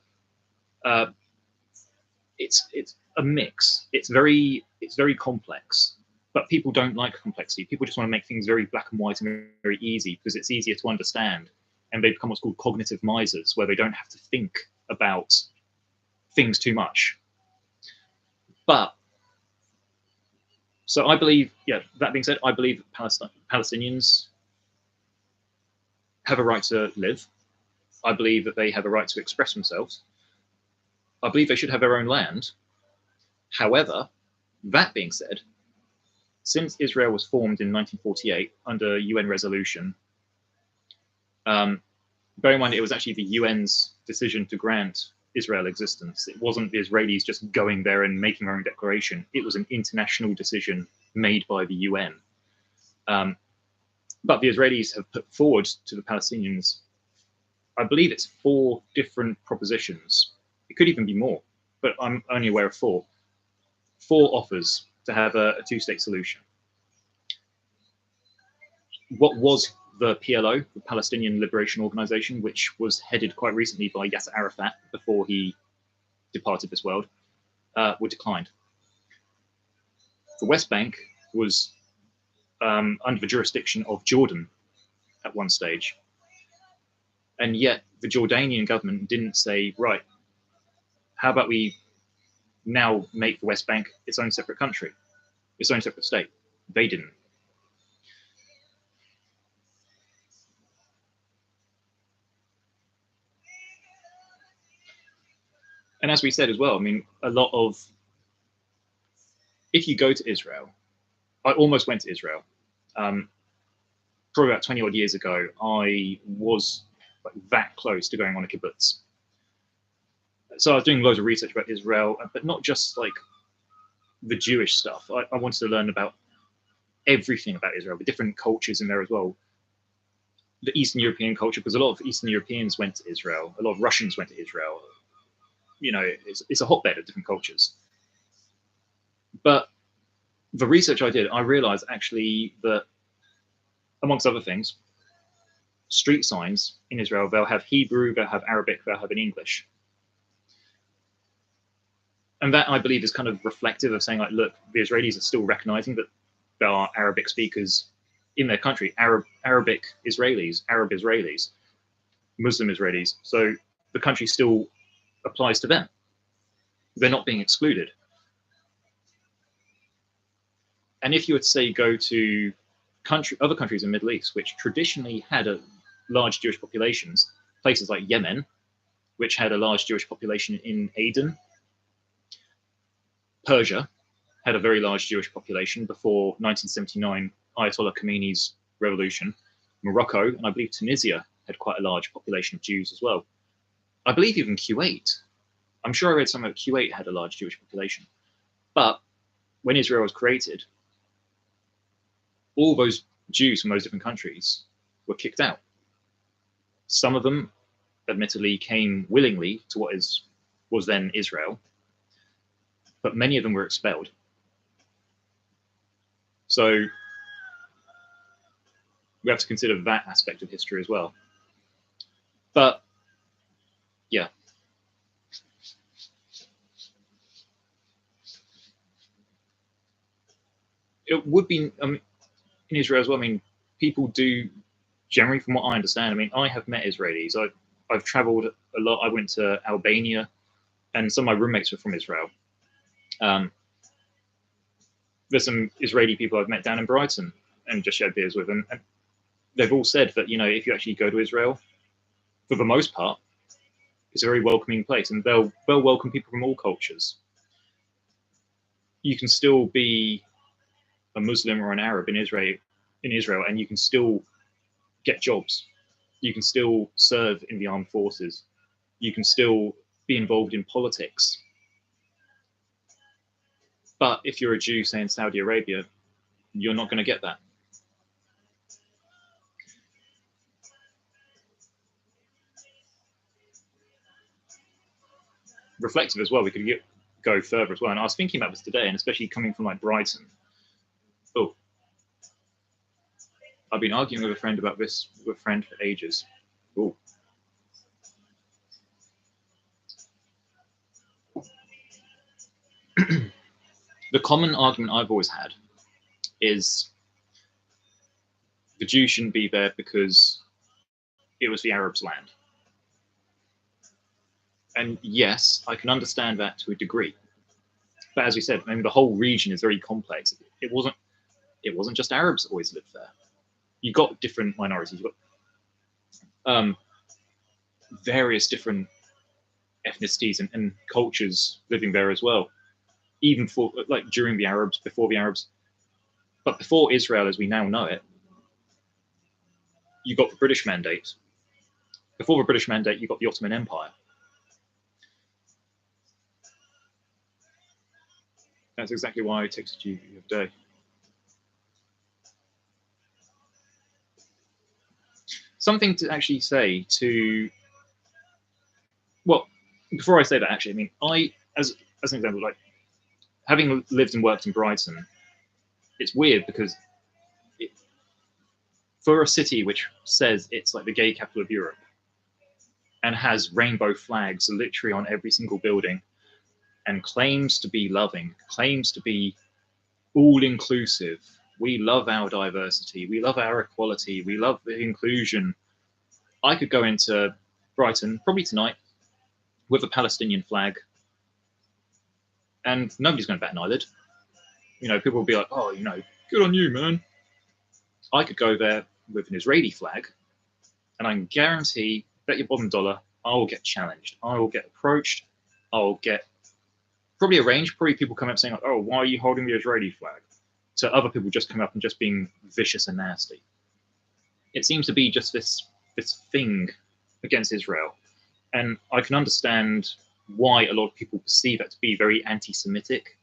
It's a mix. It's very complex, but people don't like complexity. People just want to make things very black and white and very easy because it's easier to understand. And they become what's called cognitive misers, where they don't have to think about things too much. But so I believe, yeah, that being said, I believe that Palestinians have a right to live. I believe that they have a right to express themselves. I believe they should have their own land. However, that being said, since Israel was formed in 1948 under UN resolution, bear in mind it was actually the UN's decision to grant Israel existence. It wasn't the Israelis just going there and making their own declaration. It was an international decision made by the UN. But the Israelis have put forward to the Palestinians, I believe it's 4 different propositions. It could even be more, but I'm only aware of 4. 4 offers to have a 2-state solution. What was the PLO, the Palestinian Liberation Organization, which was headed quite recently by Yasser Arafat before he departed this world, were declined. The West Bank was under the jurisdiction of Jordan at one stage. And yet the Jordanian government didn't say, right, how about we now make the West Bank its own separate country, its own separate state? They didn't. And as we said as well, I mean, a lot of, if you go to Israel, I almost went to Israel. Probably about 20 odd years ago, I was like that close to going on a kibbutz. So I was doing loads of research about Israel, but not just like the Jewish stuff. I wanted to learn about everything about Israel, the different cultures in there as well. The Eastern European culture, because a lot of Eastern Europeans went to Israel, a lot of Russians went to Israel. You know, it's a hotbed of different cultures. But the research I did, I realized actually that, amongst other things, street signs in Israel, they'll have Hebrew, they'll have Arabic, they'll have in English. And that, I believe, is kind of reflective of saying, like, look, the Israelis are still recognizing that there are Arabic speakers in their country, Arabic Israelis, Arab Israelis, Muslim Israelis. So the country still applies to them. They're not being excluded. And if you would say go to other countries in the Middle East, which traditionally had a large Jewish populations, places like Yemen, which had a large Jewish population in Aden, Persia had a very large Jewish population before 1979 Ayatollah Khomeini's revolution. Morocco, and I believe Tunisia, had quite a large population of Jews as well. I believe even Kuwait. I'm sure I read somewhere that Kuwait had a large Jewish population. But when Israel was created, all those Jews from those different countries were kicked out. Some of them, admittedly, came willingly to what was then Israel, but many of them were expelled. So we have to consider that aspect of history as well. But yeah. It would be in Israel as well. I mean, people do generally, from what I understand, I mean, I have met Israelis. I've traveled a lot. I went to Albania, and some of my roommates were from Israel. There's some Israeli people I've met down in Brighton and just shared beers with, and they've all said that, you know, if you actually go to Israel, for the most part, it's a very welcoming place, and they'll welcome people from all cultures. You can still be a Muslim or an Arab in Israel, and you can still get jobs. You can still serve in the armed forces. You can still be involved in politics. But if you're a Jew, say in Saudi Arabia, you're not going to get that. Reflective as well, we could go further as well. And I was thinking about this today, and especially coming from like Brighton. Oh, I've been arguing with a friend about this with a friend for ages. Oh. The common argument I've always had is the Jews shouldn't be there because it was the Arabs' land. And yes, I can understand that to a degree. But as we said, I mean, the whole region is very complex. It wasn't just Arabs that always lived there. You got different minorities. You got various different ethnicities and cultures living there as well. Even for like during the Arabs, before the Arabs, but before Israel as we now know it, you got the British Mandate. Before the British Mandate, you got the Ottoman Empire. That's exactly why I texted you the other day. Something to actually say to, well, before I say that, actually, I mean, as an example, like having lived and worked in Brighton, it's weird because for a city which says it's like the gay capital of Europe and has rainbow flags literally on every single building and claims to be loving, claims to be all-inclusive, we love our diversity, we love our equality, we love the inclusion. I could go into Brighton, probably tonight, with a Palestinian flag, and nobody's going to bat an eyelid. You know, people will be like, oh, you know, good on you, man. I could go there with an Israeli flag, and I can guarantee, bet your bottom dollar, I will get challenged. I will get approached. I'll get probably arranged. Probably people come up saying, like, oh, why are you holding the Israeli flag? So other people just come up and just being vicious and nasty. It seems to be just this thing against Israel. And I can understand why a lot of people perceive it to be very anti-Semitic,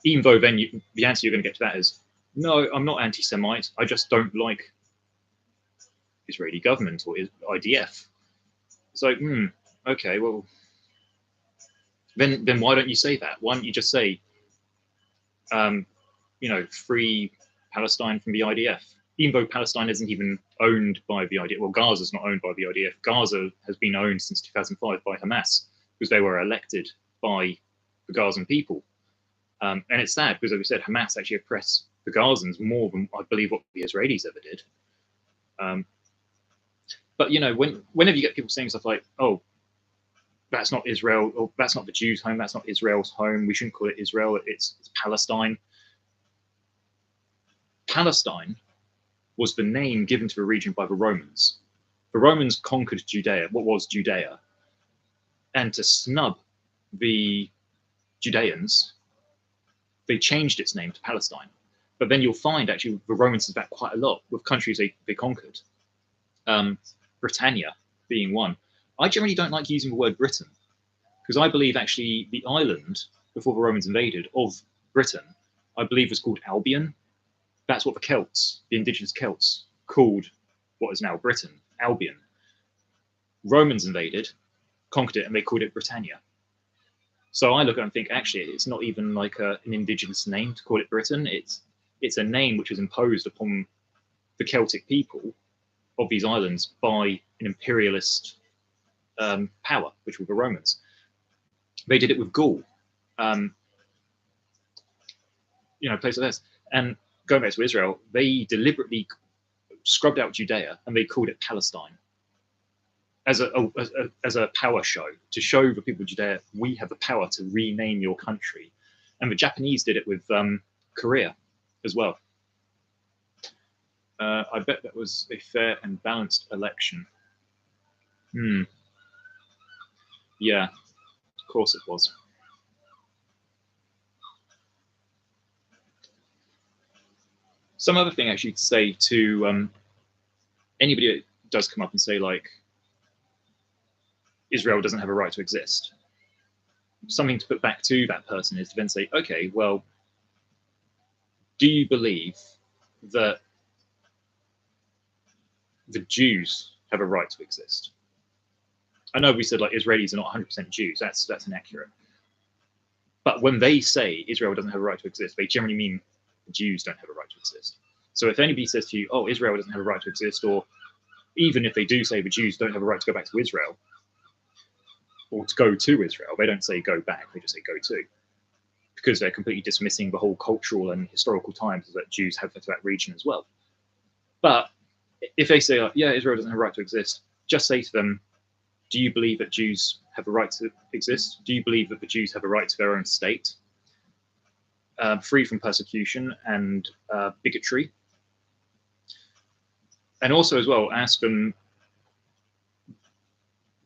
even though then the answer you're going to get to that is, no, I'm not anti-Semite. I just don't like Israeli government or IDF. It's like, okay, well, then why don't you say that? Why don't you just say, you know, free Palestine from the IDF? Even though Palestine isn't even owned by the IDF, well, Gaza's not owned by the IDF. Gaza has been owned since 2005 by Hamas because they were elected by the Gazan people. And it's sad because, as we said, Hamas actually oppressed the Gazans more than I believe what the Israelis ever did. But, you know, whenever you get people saying stuff like, oh, that's not Israel, or that's not the Jews' home, that's not Israel's home, we shouldn't call it Israel, it's Palestine. Palestine was the name given to the region by the Romans. The Romans conquered Judea, what was Judea, and to snub the Judeans, they changed its name to Palestine. But then you'll find actually the Romans did that quite a lot with countries they conquered. Britannia being one. I generally don't like using the word Britain because I believe actually the island before the Romans invaded of Britain, I believe was called Albion. That's what the Celts, the indigenous Celts, called what is now Britain, Albion. Romans invaded, conquered it, and they called it Britannia. So I look at it and think, actually, it's not even like an indigenous name to call it Britain. It's a name which was imposed upon the Celtic people of these islands by an imperialist power, which were the Romans. They did it with Gaul, you know, places like this. And going back to Israel, they deliberately scrubbed out Judea and they called it Palestine as a power show to show the people of Judea, we have the power to rename your country. And the Japanese did it with Korea as well. I bet that was a fair and balanced election. Yeah, of course it was. Some other thing actually to say to anybody that does come up and say, like, Israel doesn't have a right to exist. Something to put back to that person is to then say, okay, well, do you believe that the Jews have a right to exist? I know we said like Israelis are not 100% Jews. That's inaccurate. But when they say Israel doesn't have a right to exist, they generally mean the Jews don't have a right to exist. So if anybody says to you, oh, Israel doesn't have a right to exist, or even if they do say the Jews don't have a right to go back to Israel, or to go to Israel, they don't say go back, they just say go to, because they're completely dismissing the whole cultural and historical ties that Jews have to that region as well. But if they say, yeah, Israel doesn't have a right to exist, just say to them, do you believe that Jews have a right to exist? Do you believe that the Jews have a right to their own state, free from persecution and bigotry? And also as well, ask them,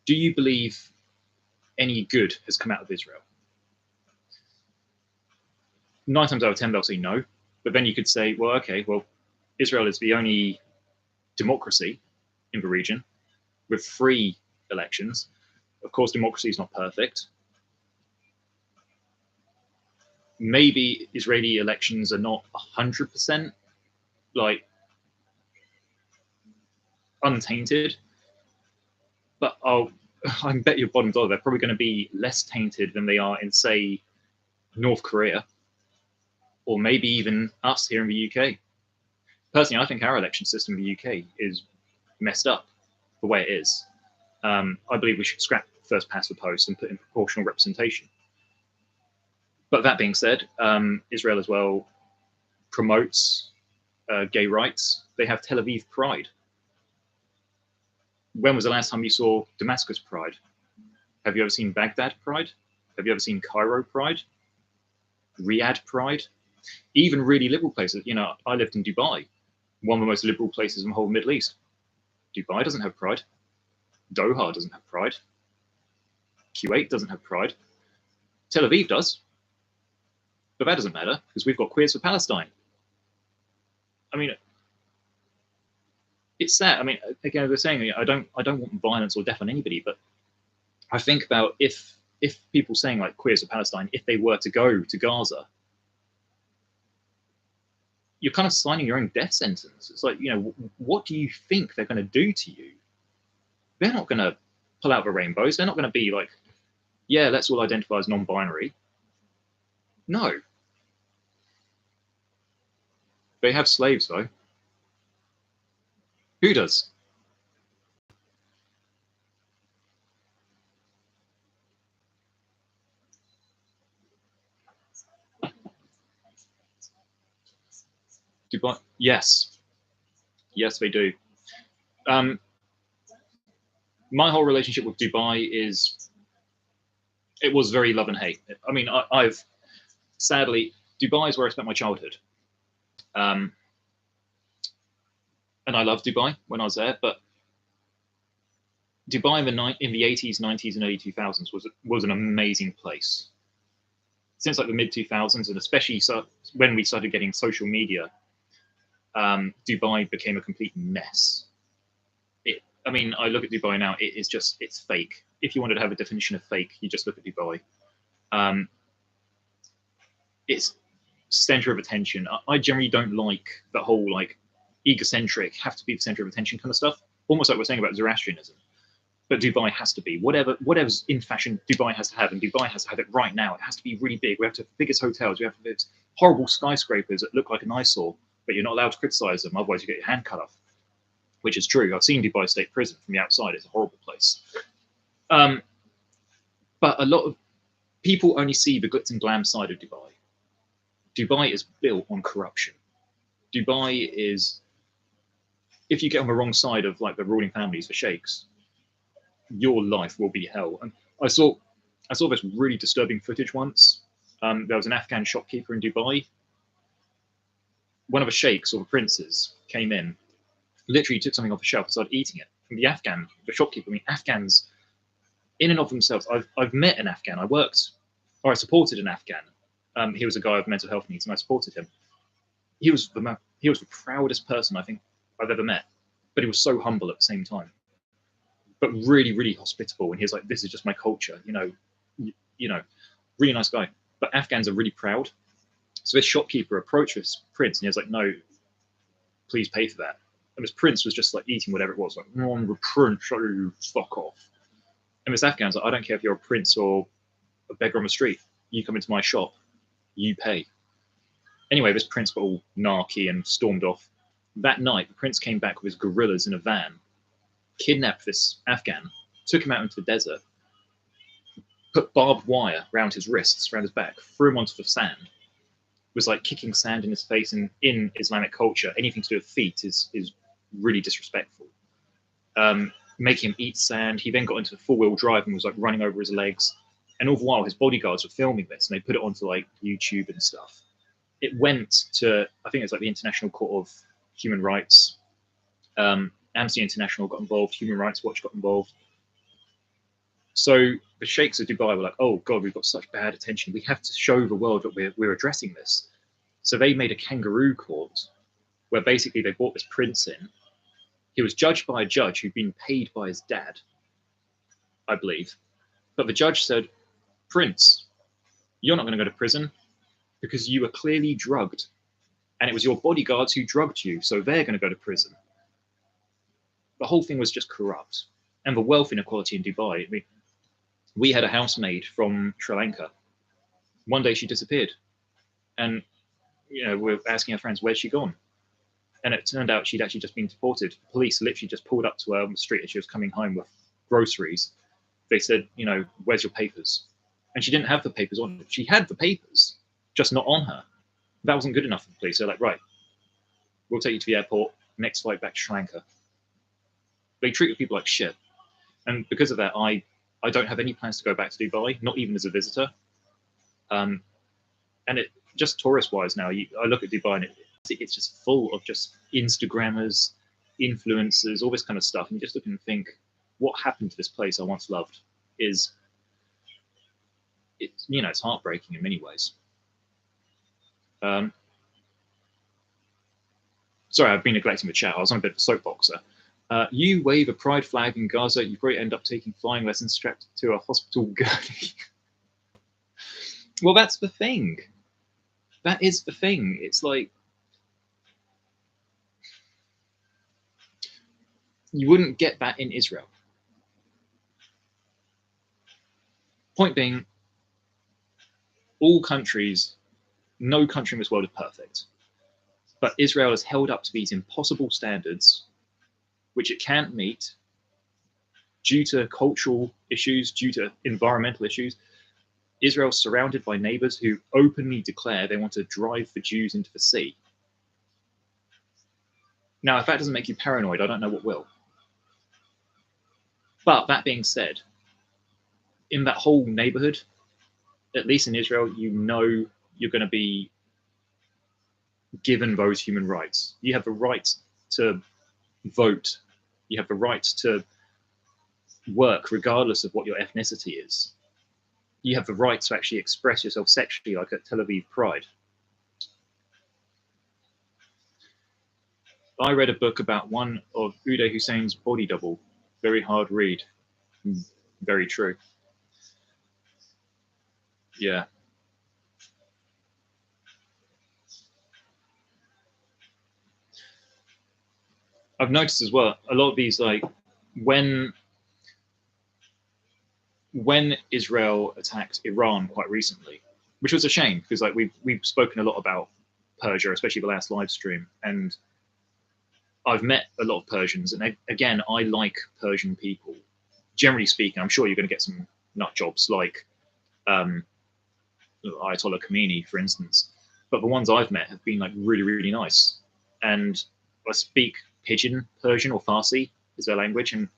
do you believe any good has come out of Israel? 9 times out of 10, they'll say no. But then you could say, well, okay, well, Israel is the only democracy in the region with free elections. Of course, democracy is not perfect. Maybe Israeli elections are not 100% like untainted, but I bet your bottom dollar they're probably going to be less tainted than they are in, say, North Korea, or maybe even us here in the UK. Personally, I think our election system in the UK is messed up the way it is. I believe we should scrap first past the post and put in proportional representation. But that being said, Israel as well promotes gay rights. They have Tel Aviv Pride. When was the last time you saw Damascus Pride? Have you ever seen Baghdad Pride? Have you ever seen Cairo Pride? Riyadh Pride? Even really liberal places. You know, I lived in Dubai, one of the most liberal places in the whole Middle East. Dubai doesn't have pride. Doha doesn't have pride. Kuwait doesn't have pride. Tel Aviv does. But that doesn't matter because we've got Queers for Palestine. I mean, it's sad. I mean, again, they're saying I don't want violence or death on anybody, but I think about if people saying like Queers for Palestine, if they were to go to Gaza, you're kind of signing your own death sentence. It's like, you know, what do you think they're going to do to you? They're not going to pull out the rainbows. They're not going to be like, yeah, let's all identify as non-binary. No. They have slaves, though. Who does? Dubai? Yes. Yes, they do. My whole relationship with Dubai it was very love and hate. I mean, I've sadly, Dubai is where I spent my childhood. And I loved Dubai when I was there, but Dubai in the 80s, 90s, and early 2000s was an amazing place. Since like the mid 2000s, and especially when we started getting social media, Dubai became a complete mess. I mean, I look at Dubai now, it's fake. If you wanted to have a definition of fake, you just look at Dubai. It's center of attention. I generally don't like the whole like egocentric, have to be the center of attention kind of stuff. Almost like we're saying about Zoroastrianism. But Dubai has to be. Whatever's in fashion, Dubai has to have, and Dubai has to have it right now. It has to be really big. We have to have the biggest hotels. We have to have these horrible skyscrapers that look like an eyesore, but you're not allowed to criticize them, otherwise you get your hand cut off. Which is true. I've seen Dubai State Prison from the outside. It's a horrible place. But a lot of people only see the glitz and glam side of Dubai. Dubai is built on corruption. Dubai is, if you get on the wrong side of like the ruling families, the sheikhs, your life will be hell. And I saw this really disturbing footage once. There was an Afghan shopkeeper in Dubai. One of the sheikhs or the princes came in, literally took something off the shelf and started eating it. And the shopkeeper, I mean, Afghans, in and of themselves, I've met an Afghan. I supported an Afghan. He was a guy with mental health needs, and I supported him. He was the proudest person I think I've ever met, but he was so humble at the same time, but really, really hospitable. And he was like, "This is just my culture, you know, really nice guy." But Afghans are really proud. So this shopkeeper approached this prince, and he was like, "No, please pay for that." And this prince was just like eating whatever it was, like, "No, I'm the prince, oh, fuck off." And this Afghan's like, "I don't care if you're a prince or a beggar on the street. You come into my shop, you pay." Anyway, this prince got all narky and stormed off. That night, the prince came back with his guerrillas in a van, kidnapped this Afghan, took him out into the desert, put barbed wire around his wrists, around his back, threw him onto the sand, was like kicking sand in his face. And in Islamic culture, anything to do with feet is really disrespectful. Making him eat sand. He then got into four-wheel drive and was like running over his legs. And all the while, his bodyguards were filming this, and they put it onto like YouTube and stuff. It went to, I think it's like the International Court of Human Rights. Amnesty International got involved. Human Rights Watch got involved. So the sheikhs of Dubai were like, "Oh God, we've got such bad attention. We have to show the world that we're addressing this." So they made a kangaroo court where basically they brought this prince in. He was judged by a judge who'd been paid by his dad, I believe. But the judge said, "Prince, you're not going to go to prison because you were clearly drugged. And it was your bodyguards who drugged you, so they're going to go to prison." The whole thing was just corrupt. And the wealth inequality in Dubai, I mean, we had a housemaid from Sri Lanka. One day she disappeared. And, we're asking our friends, "Where's she gone?" And it turned out she'd actually just been deported. The police literally just pulled up to her on the street as she was coming home with groceries. They said, "Where's your papers?" And she didn't have the papers on her. She had the papers, just not on her. That wasn't good enough for the police. They're like, "Right, we'll take you to the airport, next flight back to Sri Lanka." They treat people like shit. And because of that, I don't have any plans to go back to Dubai, not even as a visitor. And it just tourist-wise now, I look at Dubai and it's just full of just Instagrammers, influencers, all this kind of stuff. And you just look and think, what happened to this place I once loved? It's heartbreaking in many ways. Sorry, I've been neglecting the chat. I was on a bit of a soapboxer. You wave a pride flag in Gaza, you probably end up taking flying lessons strapped to a hospital gurney. Well, that's the thing. That is the thing. It's like, you wouldn't get that in Israel. Point being, all countries, no country in this world is perfect. But Israel is held up to these impossible standards, which it can't meet due to cultural issues, due to environmental issues. Israel's surrounded by neighbors who openly declare they want to drive the Jews into the sea. Now, if that doesn't make you paranoid, I don't know what will. But that being said, in that whole neighborhood, at least in Israel, you're going to be given those human rights. You have the right to vote. You have the right to work regardless of what your ethnicity is. You have the right to actually express yourself sexually, like at Tel Aviv Pride. I read a book about one of Uday Hussein's body double. Very hard read. Very true. Yeah. I've noticed as well, a lot of these, like, when Israel attacked Iran quite recently, which was a shame because like we've spoken a lot about Persia, especially the last live stream, and I've met a lot of Persians, and again, I like Persian people. Generally speaking, I'm sure you're going to get some nut jobs like Ayatollah Khomeini, for instance, but the ones I've met have been like really, really nice. And I speak Pidgin Persian, or Farsi is their language, and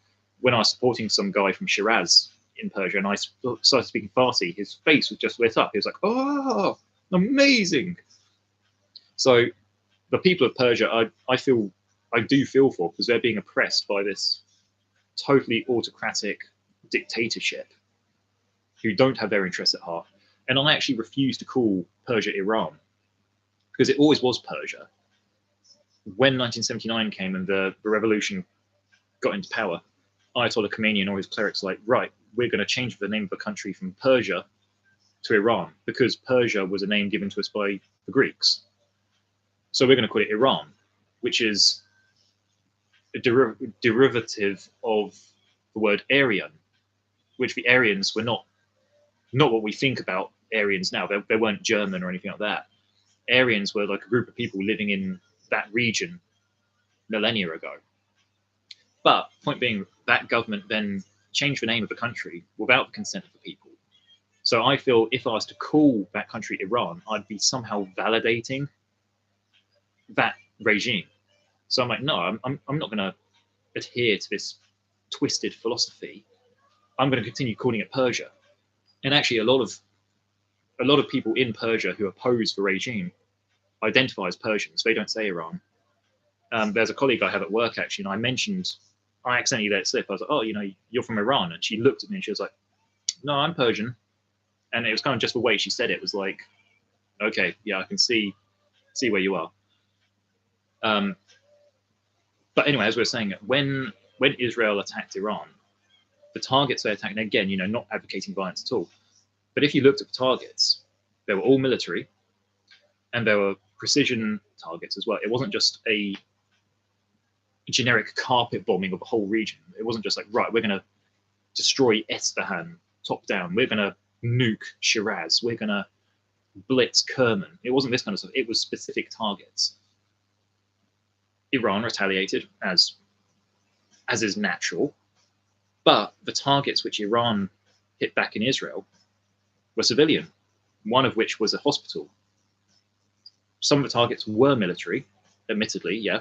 when I was supporting some guy from Shiraz, in Persia and I started speaking Farsi, his face was just lit up. He was like, "Oh, amazing!" So the people of Persia, I do feel for, because they're being oppressed by this totally autocratic dictatorship who don't have their interests at heart. And I actually refuse to call Persia Iran, because it always was Persia. When 1979 came and the revolution got into power, Ayatollah Khomeini and all his clerics were like, right, we're going to change the name of the country from Persia to Iran, because Persia was a name given to us by the Greeks. So we're going to call it Iran, which is a derivative of the word Aryan, which the Aryans were not what we think about Aryans now. They weren't German or anything like that. Aryans were like a group of people living in that region millennia ago. But point being, that government then changed the name of the country without the consent of the people. So I feel if I was to call that country Iran, I'd be somehow validating that regime. So I'm like, no, I'm not going to adhere to this twisted philosophy. I'm going to continue calling it Persia. And actually, a lot of people in Persia who oppose the regime identify as Persians. They don't say Iran. There's a colleague I have at work actually, and I accidentally let it slip. I was like, "Oh, you're from Iran," and she looked at me and she was like, "No, I'm Persian." And it was kind of just the way she said it was like, "Okay, yeah, I can see where you are." But anyway, as we were saying, when Israel attacked Iran, the targets they attacked, and again, not advocating violence at all, but if you looked at the targets, they were all military, and there were precision targets as well. It wasn't just a generic carpet bombing of the whole region. It wasn't just like, right, we're going to destroy Esfahan top down. We're going to nuke Shiraz. We're going to blitz Kerman. It wasn't this kind of stuff. It was specific targets. Iran retaliated, as is natural, but the targets which Iran hit back in Israel were civilian, one of which was a hospital. Some of the targets were military, admittedly, yeah.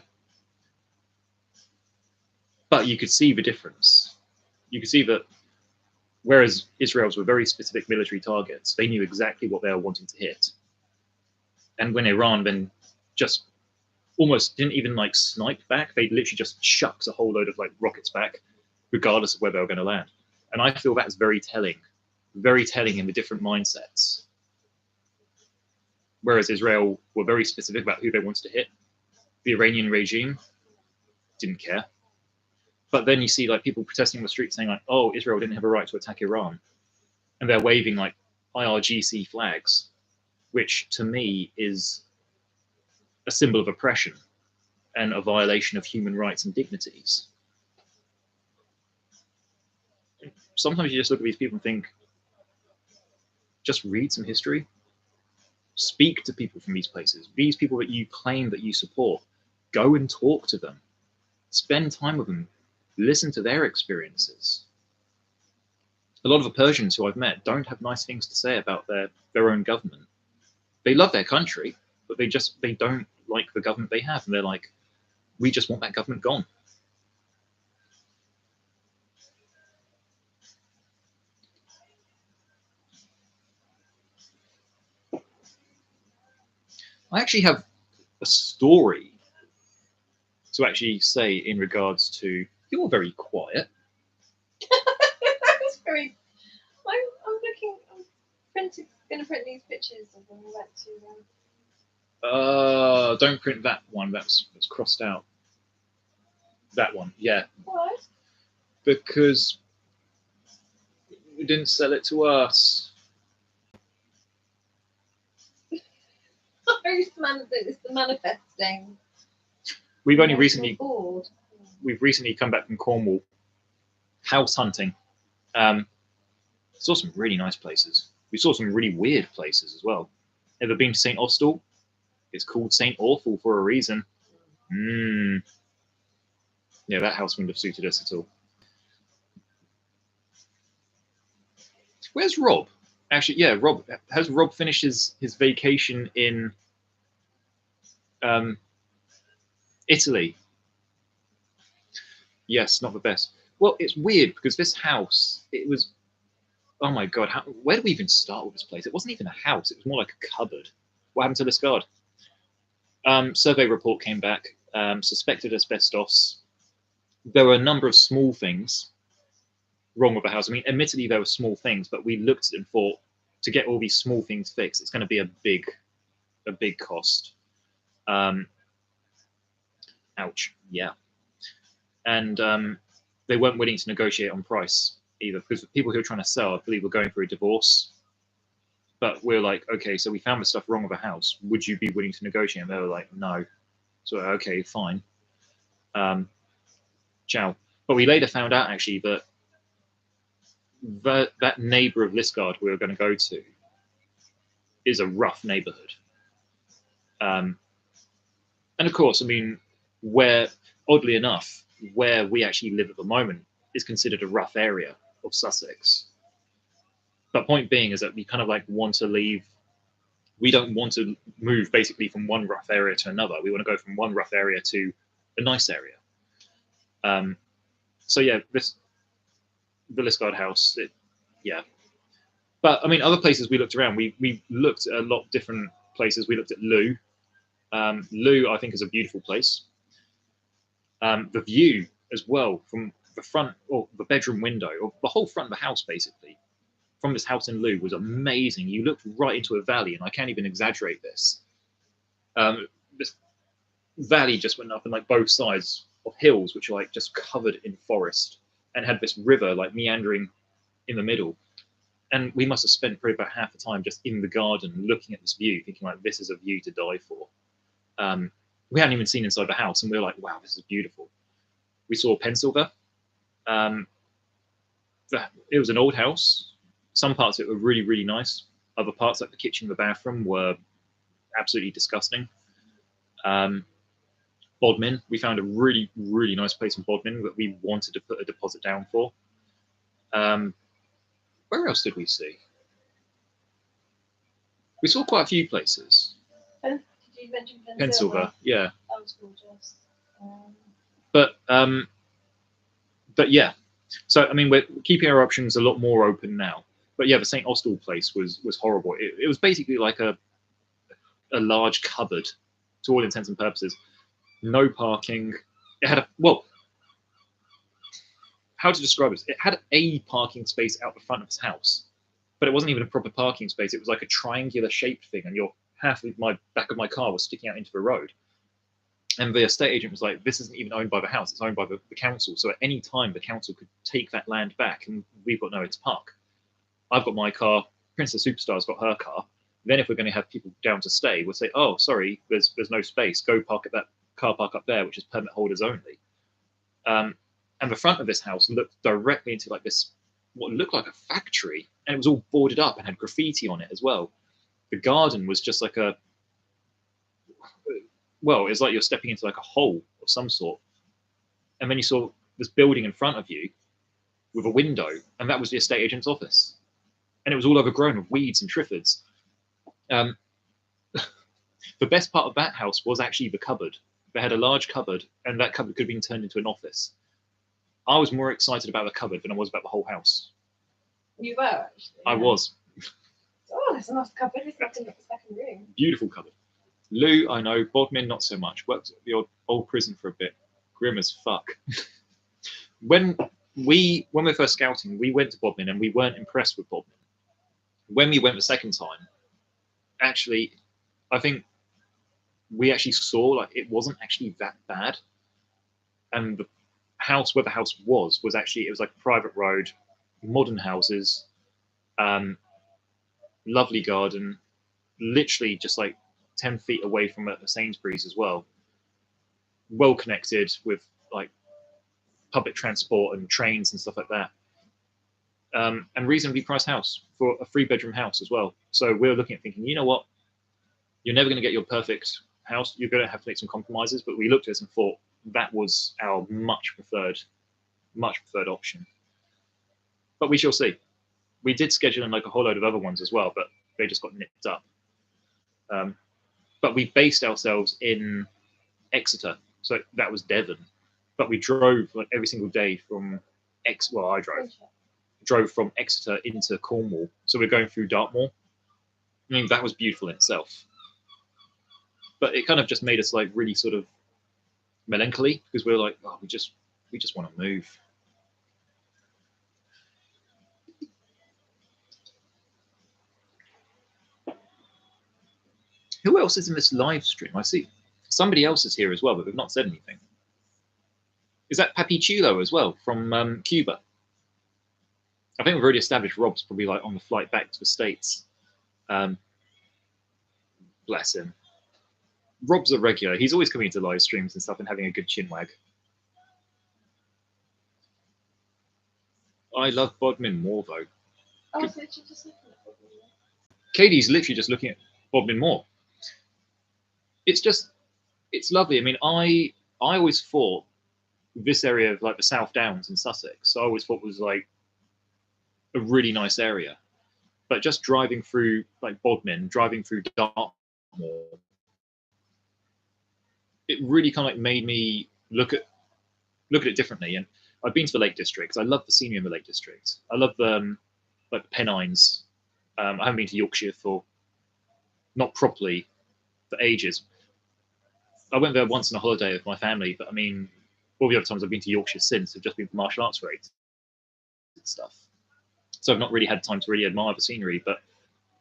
But you could see the difference. You could see that whereas Israel's were very specific military targets, they knew exactly what they were wanting to hit. And when Iran then just almost didn't even like snipe back, they literally just shucks a whole load of like rockets back, regardless of where they were going to land. And I feel that is very telling in the different mindsets. Whereas Israel were very specific about who they wanted to hit. The Iranian regime didn't care. But then you see like people protesting on the street saying like, "Oh, Israel didn't have a right to attack Iran," and they're waving like IRGC flags, which to me is a symbol of oppression and a violation of human rights and dignities. Sometimes you just look at these people and think, just read some history. Speak to people from these places. These people that you claim that you support, go and talk to them. Spend time with them. Listen to their experiences. A lot of the Persians who I've met don't have nice things to say about their own government. They love their country, but they don't like the government they have. And they're like, we just want that government gone. I actually have a story to actually say in regards to, you're very quiet. That was very. I'm looking. I'm going to print these pictures of when we went to. Don't print that one. That's crossed out. That one, yeah. Why? Because you didn't sell it to us. It's the manifesting. We've recently come back from Cornwall, house hunting. Saw some really nice places. We saw some really weird places as well. Ever been to St. Austell? It's called St. Awful for a reason. Yeah, that house wouldn't have suited us at all. Where's Rob? Actually, yeah, Rob. Has Rob finished his vacation in Italy? Yes, not the best. Well, it's weird because this house, it was oh my God, where do we even start with this place? It wasn't even a house. It was more like a cupboard. What happened to Liscard? Survey report came back, suspected asbestos. There were a number of small things wrong with the house. I mean, admittedly, there were small things, but we looked at it and thought, to get all these small things fixed, it's going to be a big cost. Ouch. Yeah. And they weren't willing to negotiate on price either, because the people who were trying to sell, I believe, were going through a divorce. But we're like, okay, so we found the stuff wrong with the house. Would you be willing to negotiate? And they were like, no. So, okay, fine. Ciao. But we later found out, actually, that that neighbour of Liscard we were going to go to is a rough neighbourhood. And of course, I mean, oddly enough, where we actually live at the moment is considered a rough area of Sussex. But point being is that we kind of like want to leave. We don't want to move basically from one rough area to another. We want to go from one rough area to a nice area. So yeah, the Liscard house, yeah. But I mean, other places we looked around, we looked at a lot of different places. We looked at Loo. Loo, I think, is a beautiful place. The view as well from the front, or the bedroom window, or the whole front of the house, basically, from this house in Loo was amazing. You looked right into a valley, and I can't even exaggerate this. This valley just went up in like both sides of hills, which are like just covered in forest, and had this river like meandering in the middle. And we must have spent probably about half the time just in the garden looking at this view, thinking like, this is a view to die for. We hadn't even seen inside the house, and we were like, wow, this is beautiful. We saw Pensilver. It was an old house. Some parts of it were really, really nice. Other parts, like the kitchen and the bathroom, were absolutely disgusting. Bodmin, we found a really, really nice place in Bodmin that we wanted to put a deposit down for. Where else did we see? We saw quite a few places. Did you mention Pensilver? Yeah. That was gorgeous. But yeah. So I mean, we're keeping our options a lot more open now. But yeah, the St. Austell place was horrible. It was basically like a large cupboard, to all intents and purposes. No parking. It had how to describe this? It had a parking space out the front of his house, but it wasn't even a proper parking space. It was like a triangular shaped thing, and half of my back of my car was sticking out into the road. And the estate agent was like, this isn't even owned by the house, it's owned by the council. So at any time, the council could take that land back, and we've got nowhere to park. I've got my car, Princess Superstar's got her car. Then if we're going to have people down to stay, we'll say, oh, sorry, there's no space. Go park at that car park up there, which is permit holders only. And the front of this house looked directly into like this, what looked like a factory. And it was all boarded up and had graffiti on it as well. The garden was just like it's like you're stepping into like a hole of some sort. And then you saw this building in front of you with a window, and that was the estate agent's office. And it was all overgrown with weeds and triffids. The best part of that house was actually the cupboard. They had a large cupboard, and that cupboard could have been turned into an office. I was more excited about the cupboard than I was about the whole house. You were, actually. I was. Oh, there's a nice cupboard. It's like a second room. Beautiful cupboard. Lou, I know. Bodmin, not so much. Worked at the old prison for a bit. Grim as fuck. When we were first scouting, we went to Bodmin, and we weren't impressed with Bodmin. When we went the second time, actually, I think we actually saw like it wasn't actually that bad. And the house where the house was actually, it was like a private road, modern houses, lovely garden, literally just like 10 feet away from a Sainsbury's as well. Well connected with like public transport and trains and stuff like that. And reasonably priced house for a 3-bedroom house as well. So we were looking at thinking, you know what? You're never going to get your perfect house. You're going to have to make some compromises. But we looked at this and thought that was our much preferred option. But we shall see. We did schedule in like a whole load of other ones as well, but they just got nipped up. But we based ourselves in Exeter, so that was Devon. But we drove like every single day from I drove. drove from Exeter into Cornwall. So we're going through Dartmoor. I mean, that was beautiful in itself. But it kind of just made us like really sort of melancholy, because we were like, oh, we just want to move. Who else is in this live stream? I see somebody else is here as well, but they've not said anything. Is that Papi Chulo as well from Cuba? I think we've already established Rob's probably like on the flight back to the States. Bless him. Rob's a regular. He's always coming into live streams and stuff and having a good chinwag. I love Bodmin more though. I was literally just looking at Bodmin Moor. Katie's literally just looking at Bodmin Moor. It's lovely. I mean, I always thought this area of like the South Downs in Sussex, I always thought was like a really nice area. But just driving through like Bodmin, driving through Dartmoor, it really kind of like made me look at it differently. And I've been to the Lake District. I love the scenery in the Lake District. I love the like the Pennines. I haven't been to Yorkshire not properly for ages. I went there once on a holiday with my family, but I mean, all the other times I've been to Yorkshire since have just been for martial arts related stuff. So I've not really had time to really admire the scenery, but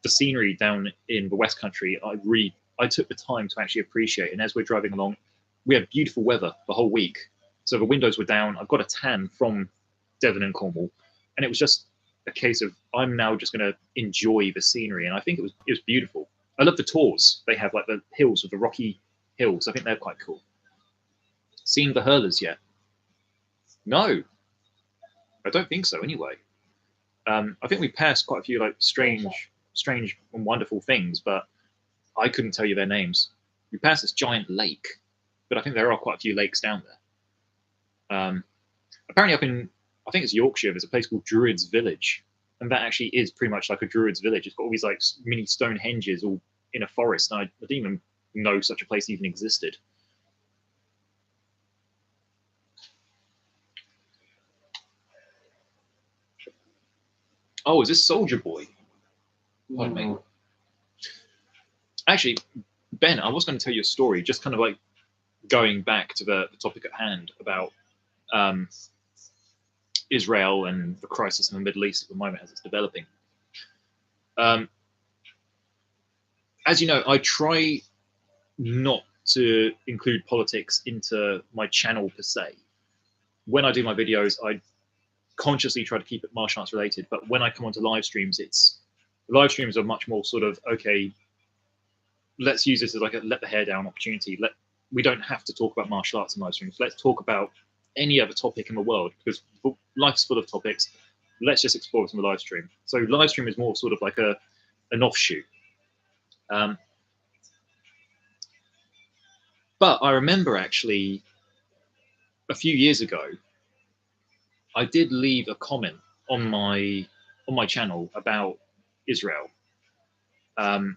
the scenery down in the West Country, I took the time to actually appreciate. And as we're driving along, we had beautiful weather the whole week. So the windows were down. I've got a tan from Devon and Cornwall, and it was just a case of I'm now just going to enjoy the scenery. And I think it was beautiful. I love the tours they have, like the hills with the rocky hills. I think they're quite cool. Seen the hurlers yet? No, I don't think so. Anyway, I think we passed quite a few like strange and wonderful things, but I couldn't tell you their names. We passed this giant lake, but I think there are quite a few lakes down there. Apparently up in, I think it's Yorkshire, there's a place called Druids Village, and that actually is pretty much like a Druids village. It's got all these like mini Stonehenges all in a forest. And I didn't even know such a place even existed. Oh, is this Soldier Boy? Pardon me. Actually, Ben, I was going to tell you a story, just kind of like going back to the topic at hand about Israel and the crisis in the Middle East at the moment as it's developing. As you know, I try not to include politics into my channel per se. When I do my videos, I consciously try to keep it martial arts related, but when I come onto live streams, live streams are much more sort of, okay, let's use this as like a let the hair down opportunity. We don't have to talk about martial arts in live streams. Let's talk about any other topic in the world, because life's full of topics. Let's just explore it in the live stream. So live stream is more sort of like an offshoot. But I remember actually a few years ago, I did leave a comment on my channel about Israel. And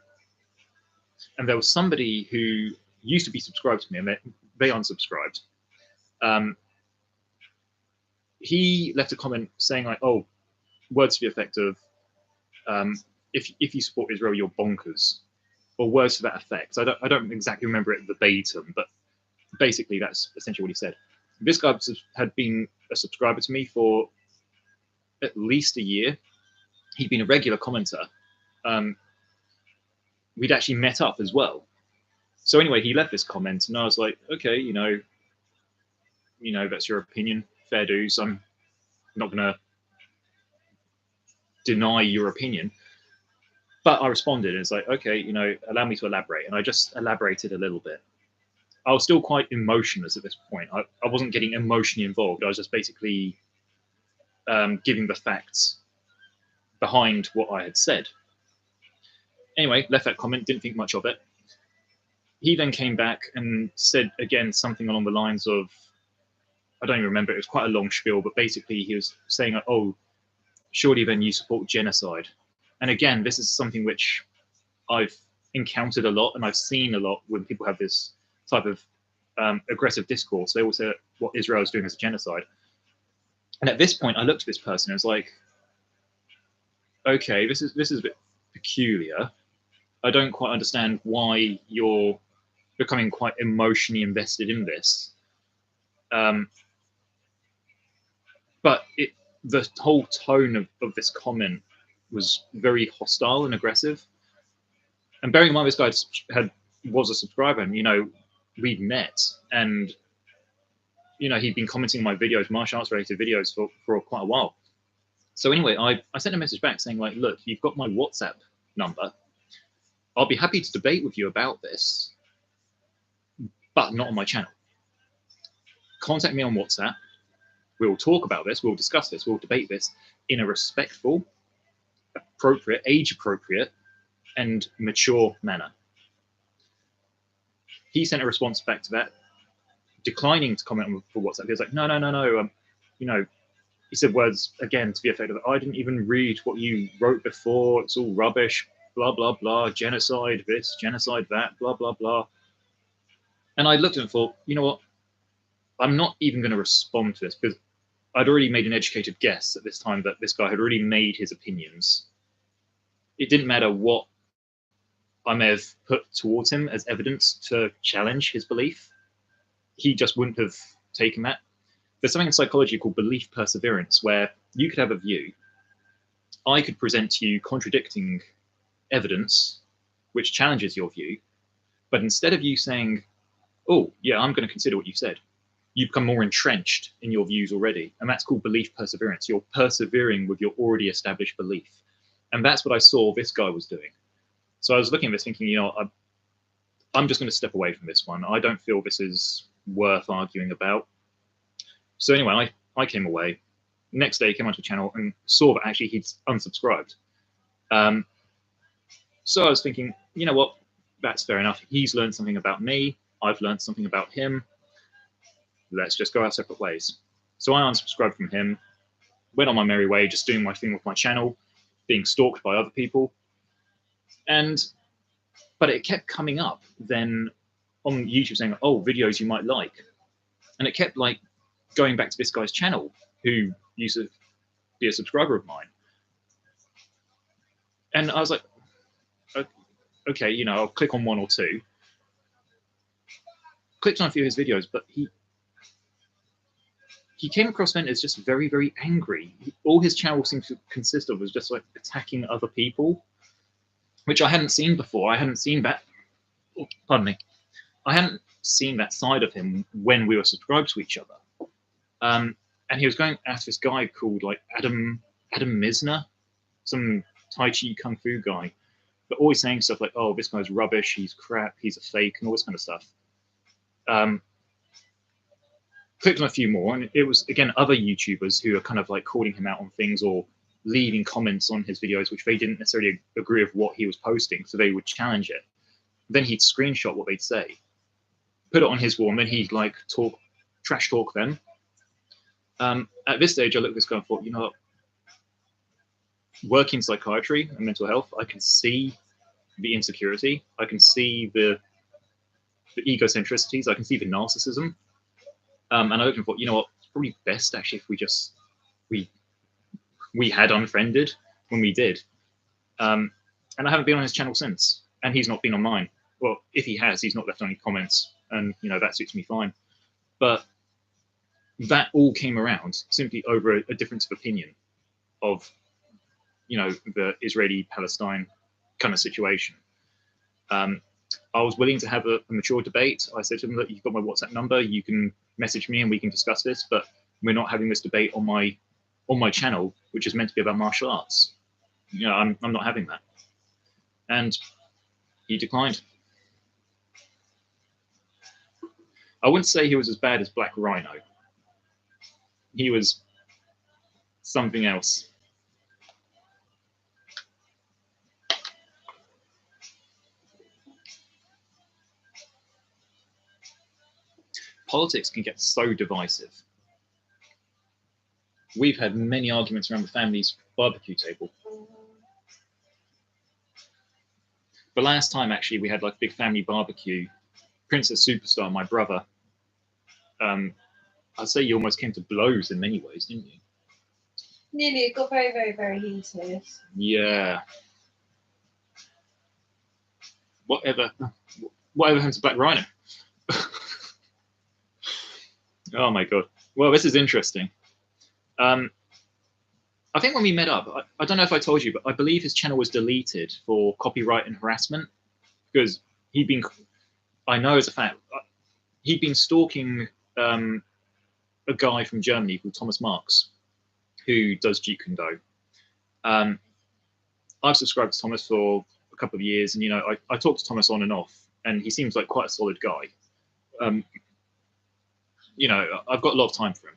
there was somebody who used to be subscribed to me, and they unsubscribed. He left a comment saying like, oh, words to the effect of, if you support Israel, you're bonkers, or words to that effect. So I don't exactly remember it verbatim, but basically that's essentially what he said. This guy had been a subscriber to me for at least a year. He'd been a regular commenter. We'd actually met up as well. So anyway, he left this comment, and I was like, okay, you know, that's your opinion, fair dues. I'm not going to deny your opinion. But I responded, and it's like, okay, you know, allow me to elaborate. And I just elaborated a little bit. I was still quite emotionless at this point. I wasn't getting emotionally involved. I was just basically giving the facts behind what I had said. Anyway, left that comment, didn't think much of it. He then came back and said again something along the lines of, I don't even remember, it was quite a long spiel, but basically he was saying, oh, surely then you support genocide. And again, this is something which I've encountered a lot, and I've seen a lot when people have this type of aggressive discourse. They all say what Israel is doing as a genocide. And at this point, I looked at this person and I was like, okay, this is a bit peculiar. I don't quite understand why you're becoming quite emotionally invested in this. But the whole tone of this comment was very hostile and aggressive. And bearing in mind, this guy was a subscriber, and we'd met, and he'd been commenting on my videos, martial arts related videos, for quite a while. So anyway, I sent a message back saying, like, look, you've got my WhatsApp number. I'll be happy to debate with you about this, but not on my channel. Contact me on WhatsApp. We'll talk about this. We'll discuss this. We'll debate this in a respectful, appropriate, age-appropriate, and mature manner. He sent a response back to that, declining to comment on for WhatsApp. He was like, no. He said words again to the effect of, I didn't even read what you wrote before. It's all rubbish. Blah blah blah. Genocide this, genocide that. Blah blah blah. And I looked at him and thought, you know what? I'm not even going to respond to this, because I'd already made an educated guess at this time that this guy had already made his opinions. It didn't matter what I may have put towards him as evidence to challenge his belief. He just wouldn't have taken that. There's something in psychology called belief perseverance, where you could have a view. I could present to you contradicting evidence which challenges your view. But instead of you saying, oh, yeah, I'm going to consider what you said, you become more entrenched in your views already. And that's called belief perseverance. You're persevering with your already established belief. And that's what I saw this guy was doing. So I was looking at this thinking, I'm just going to step away from this one. I don't feel this is worth arguing about. So anyway, I came away. Next day, came onto the channel and saw that actually he'd unsubscribed. So I was thinking, you know what? That's fair enough. He's learned something about me. I've learned something about him. Let's just go our separate ways. So I unsubscribed from him, went on my merry way, just doing my thing with my channel, being stalked by other people. But it kept coming up then on YouTube saying, oh, videos you might like. And it kept like going back to this guy's channel who used to be a subscriber of mine. And I was like, okay, I'll click on one or two. Clicked on a few of his videos, but he came across then as just very, very angry. All his channel seemed to consist of was just like attacking other people, which I hadn't seen before. I hadn't seen that. Oh, pardon me. I hadn't seen that side of him when we were subscribed to each other. And he was going after this guy called like Adam Misner, some Tai Chi Kung Fu guy, but always saying stuff like, oh, this guy's rubbish, he's crap, he's a fake, and all this kind of stuff. Clicked on a few more, and it was, again, other YouTubers who are kind of like calling him out on things or leaving comments on his videos, which they didn't necessarily agree with what he was posting, so they would challenge it. Then he'd screenshot what they'd say, put it on his wall, and then he'd like trash talk them. At this stage, I looked at this guy and thought, working in psychiatry and mental health, I can see the insecurity, I can see the egocentricities, I can see the narcissism. And I looked and thought, it's probably best actually if we had unfriended when we did. And I haven't been on his channel since, and he's not been on mine. Well, if he has, he's not left any comments, and that suits me fine. But that all came around simply over a difference of opinion of, the Israeli-Palestine kind of situation. I was willing to have a mature debate. I said to him, look, you've got my WhatsApp number. You can message me and we can discuss this, but we're not having this debate on my channel, which is meant to be about martial arts. I'm not having that. And he declined. I wouldn't say he was as bad as Black Rhino. He was something else. Politics can get so divisive. We've had many arguments around the family's barbecue table. The last time, actually, we had like a big family barbecue. Princess Superstar, my brother, I'd say you almost came to blows in many ways, didn't you? Nearly, it got very, very, very heated. Yeah. Whatever happened to Black Rhino? Oh my god. Well, this is interesting. I think when we met up, I don't know if I told you, but I believe his channel was deleted for copyright and harassment because I know as a fact, he'd been stalking a guy from Germany called Thomas Marks, who does Jeet Kune Do. I've subscribed to Thomas for a couple of years, and I talk to Thomas on and off, and he seems like quite a solid guy. I've got a lot of time for him.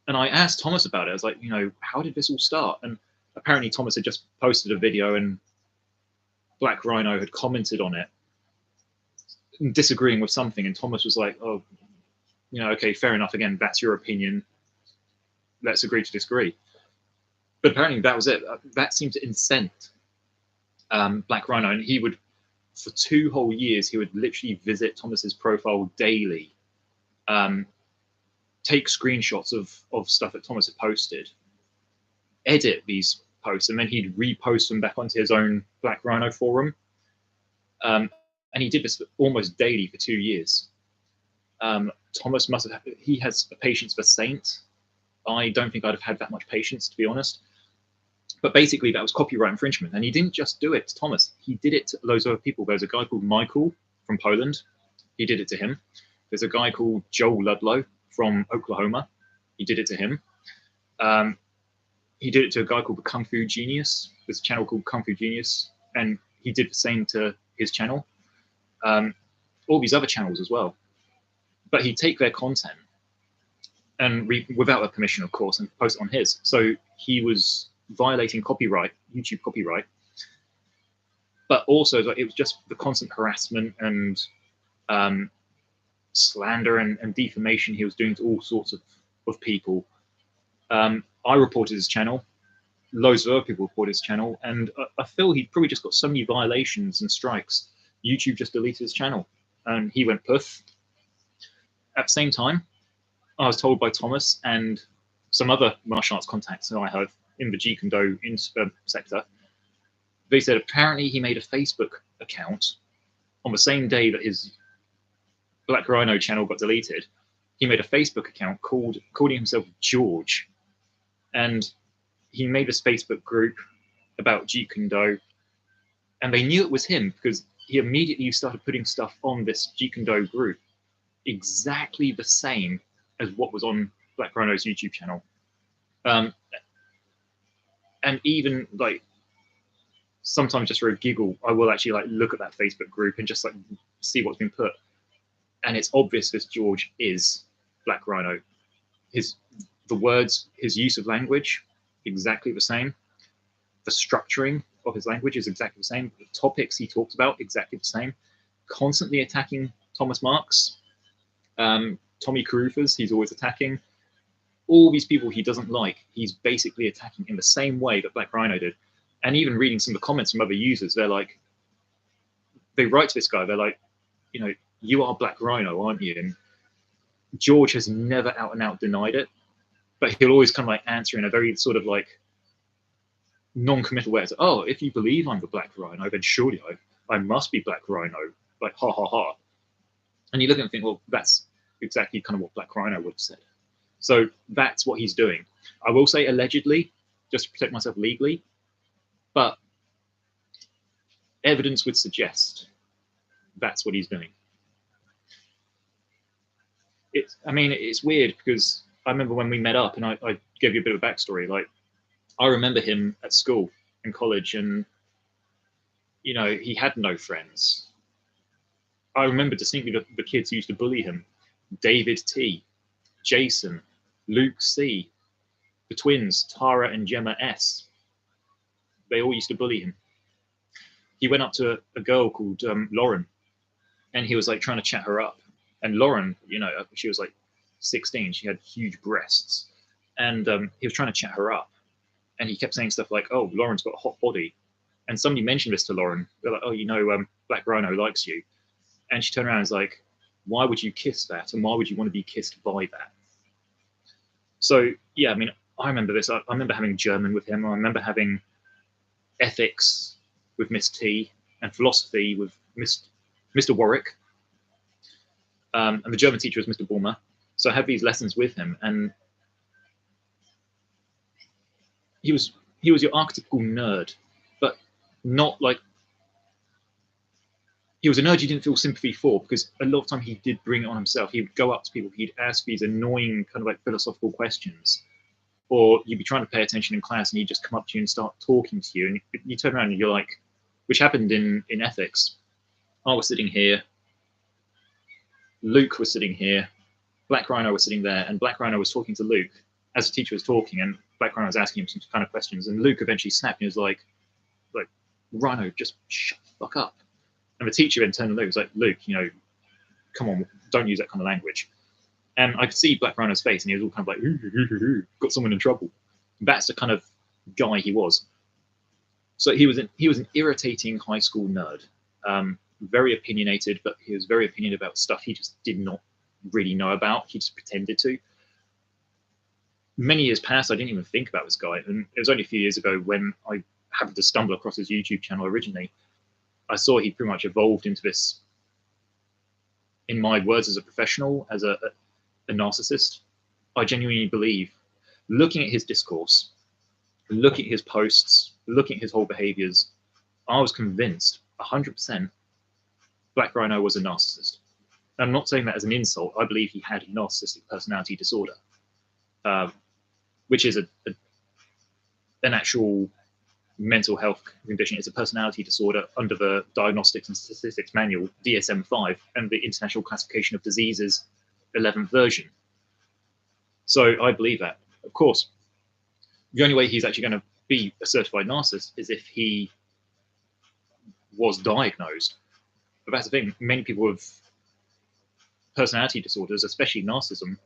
And I asked Thomas about it. I was like, how did this all start? And apparently Thomas had just posted a video and Black Rhino had commented on it, disagreeing with something. And Thomas was like, oh, okay, fair enough. Again, that's your opinion. Let's agree to disagree. But apparently that was it. That seemed to incent Black Rhino. And he would, for 2 whole years, he would literally visit Thomas's profile daily, take screenshots of stuff that Thomas had posted, edit these posts, and then he'd repost them back onto his own Black Rhino forum. And he did this almost daily for 2 years. Thomas he has a patience for Saint. I don't think I'd have had that much patience, to be honest. But basically, that was copyright infringement. And he didn't just do it to Thomas. He did it to loads of other people. There's a guy called Michael from Poland. He did it to him. There's a guy called Joel Ludlow from Oklahoma. He did it to him. He did it to a guy called the Kung Fu Genius. There's a channel called Kung Fu Genius. And he did the same to his channel. All these other channels as well. But he'd take their content and without their permission, of course, and post it on his. So he was violating copyright, YouTube copyright. But also, it was just the constant harassment and slander and defamation he was doing to all sorts of people. I reported his channel. Loads of other people reported his channel. And I feel he probably just got so many violations and strikes. YouTube just deleted his channel. And he went poof. At the same time, I was told by Thomas and some other martial arts contacts that I have in the Jeet Kune Do sector, they said apparently he made a Facebook account on the same day that his Black Rhino channel got deleted. He made a Facebook account calling himself George, and he made this Facebook group about Jeet Kune Do, and they knew it was him because he immediately started putting stuff on this Jeet Kune Do group exactly the same as what was on Black Rhino's YouTube channel. And even like sometimes just for a giggle, I will actually like look at that Facebook group and just like see what's been put. And it's obvious this George is Black Rhino. The words, his use of language, exactly the same. The structuring of his language is exactly the same. The topics he talks about, exactly the same. Constantly attacking Thomas Marks, Tommy Carruthers, he's always attacking. All these people he doesn't like, he's basically attacking in the same way that Black Rhino did. And even reading some of the comments from other users, they write to this guy, they're like, you are Black Rhino, aren't you? And George has never out and out denied it, but he'll always kind of like answer in a very sort of like non-committal way. So, oh, if you believe I'm the Black Rhino, then surely I must be Black Rhino. Like, ha, ha, ha. And you look at it and think, well, that's exactly kind of what Black Rhino would have said. So that's what he's doing. I will say allegedly, just to protect myself legally, but evidence would suggest that's what he's doing. It's weird because I remember when we met up and I gave you a bit of a backstory. Like, I remember him at school and college and, he had no friends. I remember distinctly the kids who used to bully him. David T, Jason, Luke C, the twins, Tara and Gemma S. They all used to bully him. He went up to a girl called Lauren, and he was like trying to chat her up. And Lauren, she was like 16. She had huge breasts, and he was trying to chat her up. And he kept saying stuff like, "Oh, Lauren's got a hot body." And somebody mentioned this to Lauren. They're like, "Oh, Black Rhino likes you." And she turned around and was like, "Why would you kiss that? And why would you want to be kissed by that?" So, yeah, I remember this. I remember having German with him. I remember having ethics with Miss T and philosophy with Mr. Warwick. And the German teacher was Mr. Bulmer. So I had these lessons with him, and he was your archetypical nerd, but not like, he was a nerd you didn't feel sympathy for, because a lot of time he did bring it on himself. He would go up to people, he'd ask these annoying kind of like philosophical questions, or you'd be trying to pay attention in class and he'd just come up to you and start talking to you, and you turn around and you're like, which happened in ethics. I was sitting here, Luke was sitting here, Black Rhino was sitting there, and Black Rhino was talking to Luke as the teacher was talking, and Black Rhino was asking him some kind of questions, and Luke eventually snapped and was like, Rhino, just shut the fuck up. And the teacher then turned to Luke and was like, Luke, you know, come on, don't use that kind of language. And I could see Black Rhino's face, and he was all kind of like, got someone in trouble. That's the kind of guy he was. So he was an irritating high school nerd, very opinionated, but he was very opinionated about stuff he just did not really know about. He just pretended to. Many years passed, I didn't even think about this guy, and it was only a few years ago when I happened to stumble across his YouTube channel originally. I saw he pretty much evolved into this, in my words, as a professional, as a narcissist. I genuinely believe, looking at his discourse, looking at his posts, looking at his whole behaviours, I was convinced 100% Black Rhino was a narcissist. And I'm not saying that as an insult. I believe he had a narcissistic personality disorder, which is an actual mental health condition. It's a personality disorder under the Diagnostics and Statistics Manual, DSM-5, and the International Classification of Diseases 11th version. So I believe that. Of course, the only way he's actually going to be a certified narcissist is if he was diagnosed. But that's the thing. Many people with personality disorders, especially narcissism,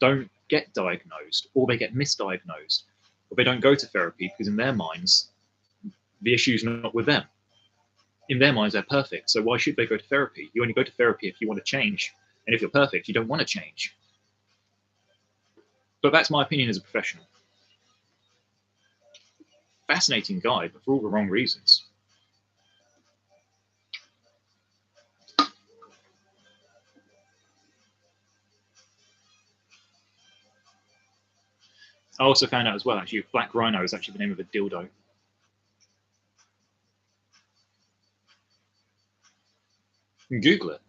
don't get diagnosed, or they get misdiagnosed, or they don't go to therapy because in their minds, the issue's not with them. In their minds, they're perfect. So why should they go to therapy? You only go to therapy if you want to change. And if you're perfect, you don't want to change. But that's my opinion as a professional. Fascinating guy, but for all the wrong reasons. I also found out as well, actually, Black Rhino is actually the name of a dildo. You can Google it.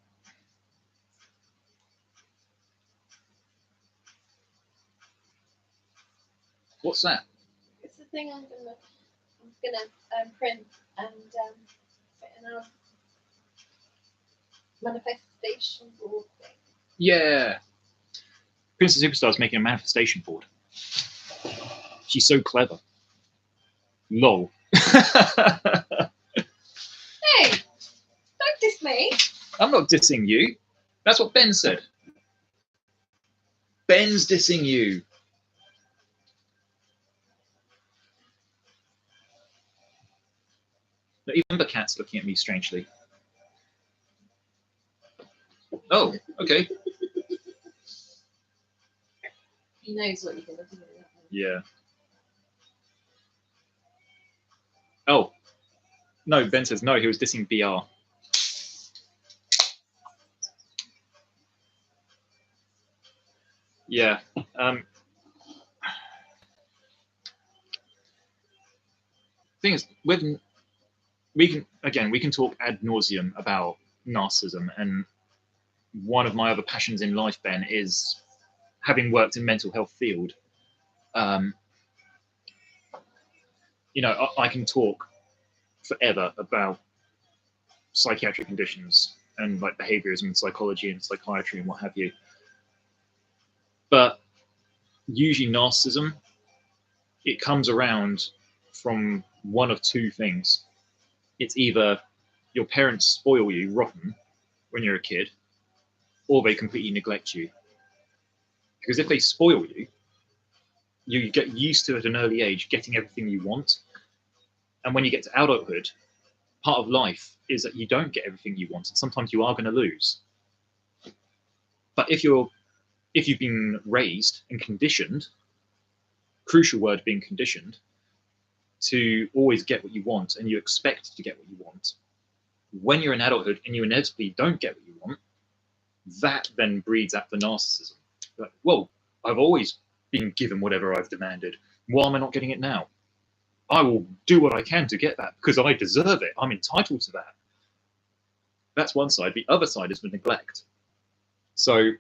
What's that? It's the thing I'm gonna print and put in a manifestation board thing. Yeah. Princess Superstar is making a manifestation board. She's so clever. Lol. Hey, don't diss me. I'm not dissing you. That's what Ben said. Ben's dissing you. No, even the cat's looking at me strangely. Oh, okay. He knows what you're gonna do. Yeah. Oh. No, Ben says no, he was dissing BR. Yeah. Thing is, we can talk ad nauseum about narcissism, and one of my other passions in life, Ben, is having worked in mental health field. You know, I can talk forever about psychiatric conditions and like behaviours and psychology and psychiatry and what have you. But usually narcissism, it comes around from one of two things. It's either your parents spoil you rotten when you're a kid, or they completely neglect you. Because if they spoil you, you get used to at an early age getting everything you want. And when you get to adulthood, part of life is that you don't get everything you want, and sometimes you are going to lose. But if you've been raised and conditioned crucial word being conditioned to always get what you want, and you expect to get what you want. When you're in adulthood and you inevitably don't get what you want, that then breeds out the narcissism. Like, well, I've always been given whatever I've demanded. Why am I not getting it now? I will do what I can to get that because I deserve it. I'm entitled to that. That's one side. The other side is the neglect. So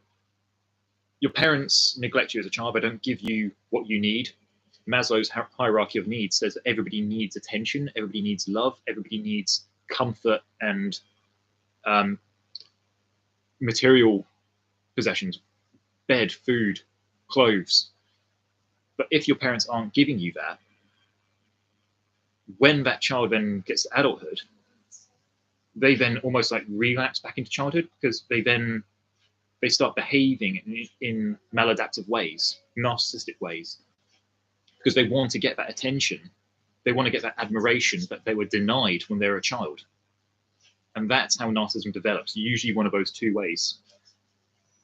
your parents neglect you as a child. They don't give you what you need. Maslow's hierarchy of needs says that everybody needs attention, everybody needs love, everybody needs comfort and material possessions, bed, food, clothes. But if your parents aren't giving you that, when that child then gets to adulthood, they then almost like relapse back into childhood because they start behaving in maladaptive ways, narcissistic ways, because they want to get that attention. They want to get that admiration that they were denied when they were a child. And that's how narcissism develops, usually one of those two ways: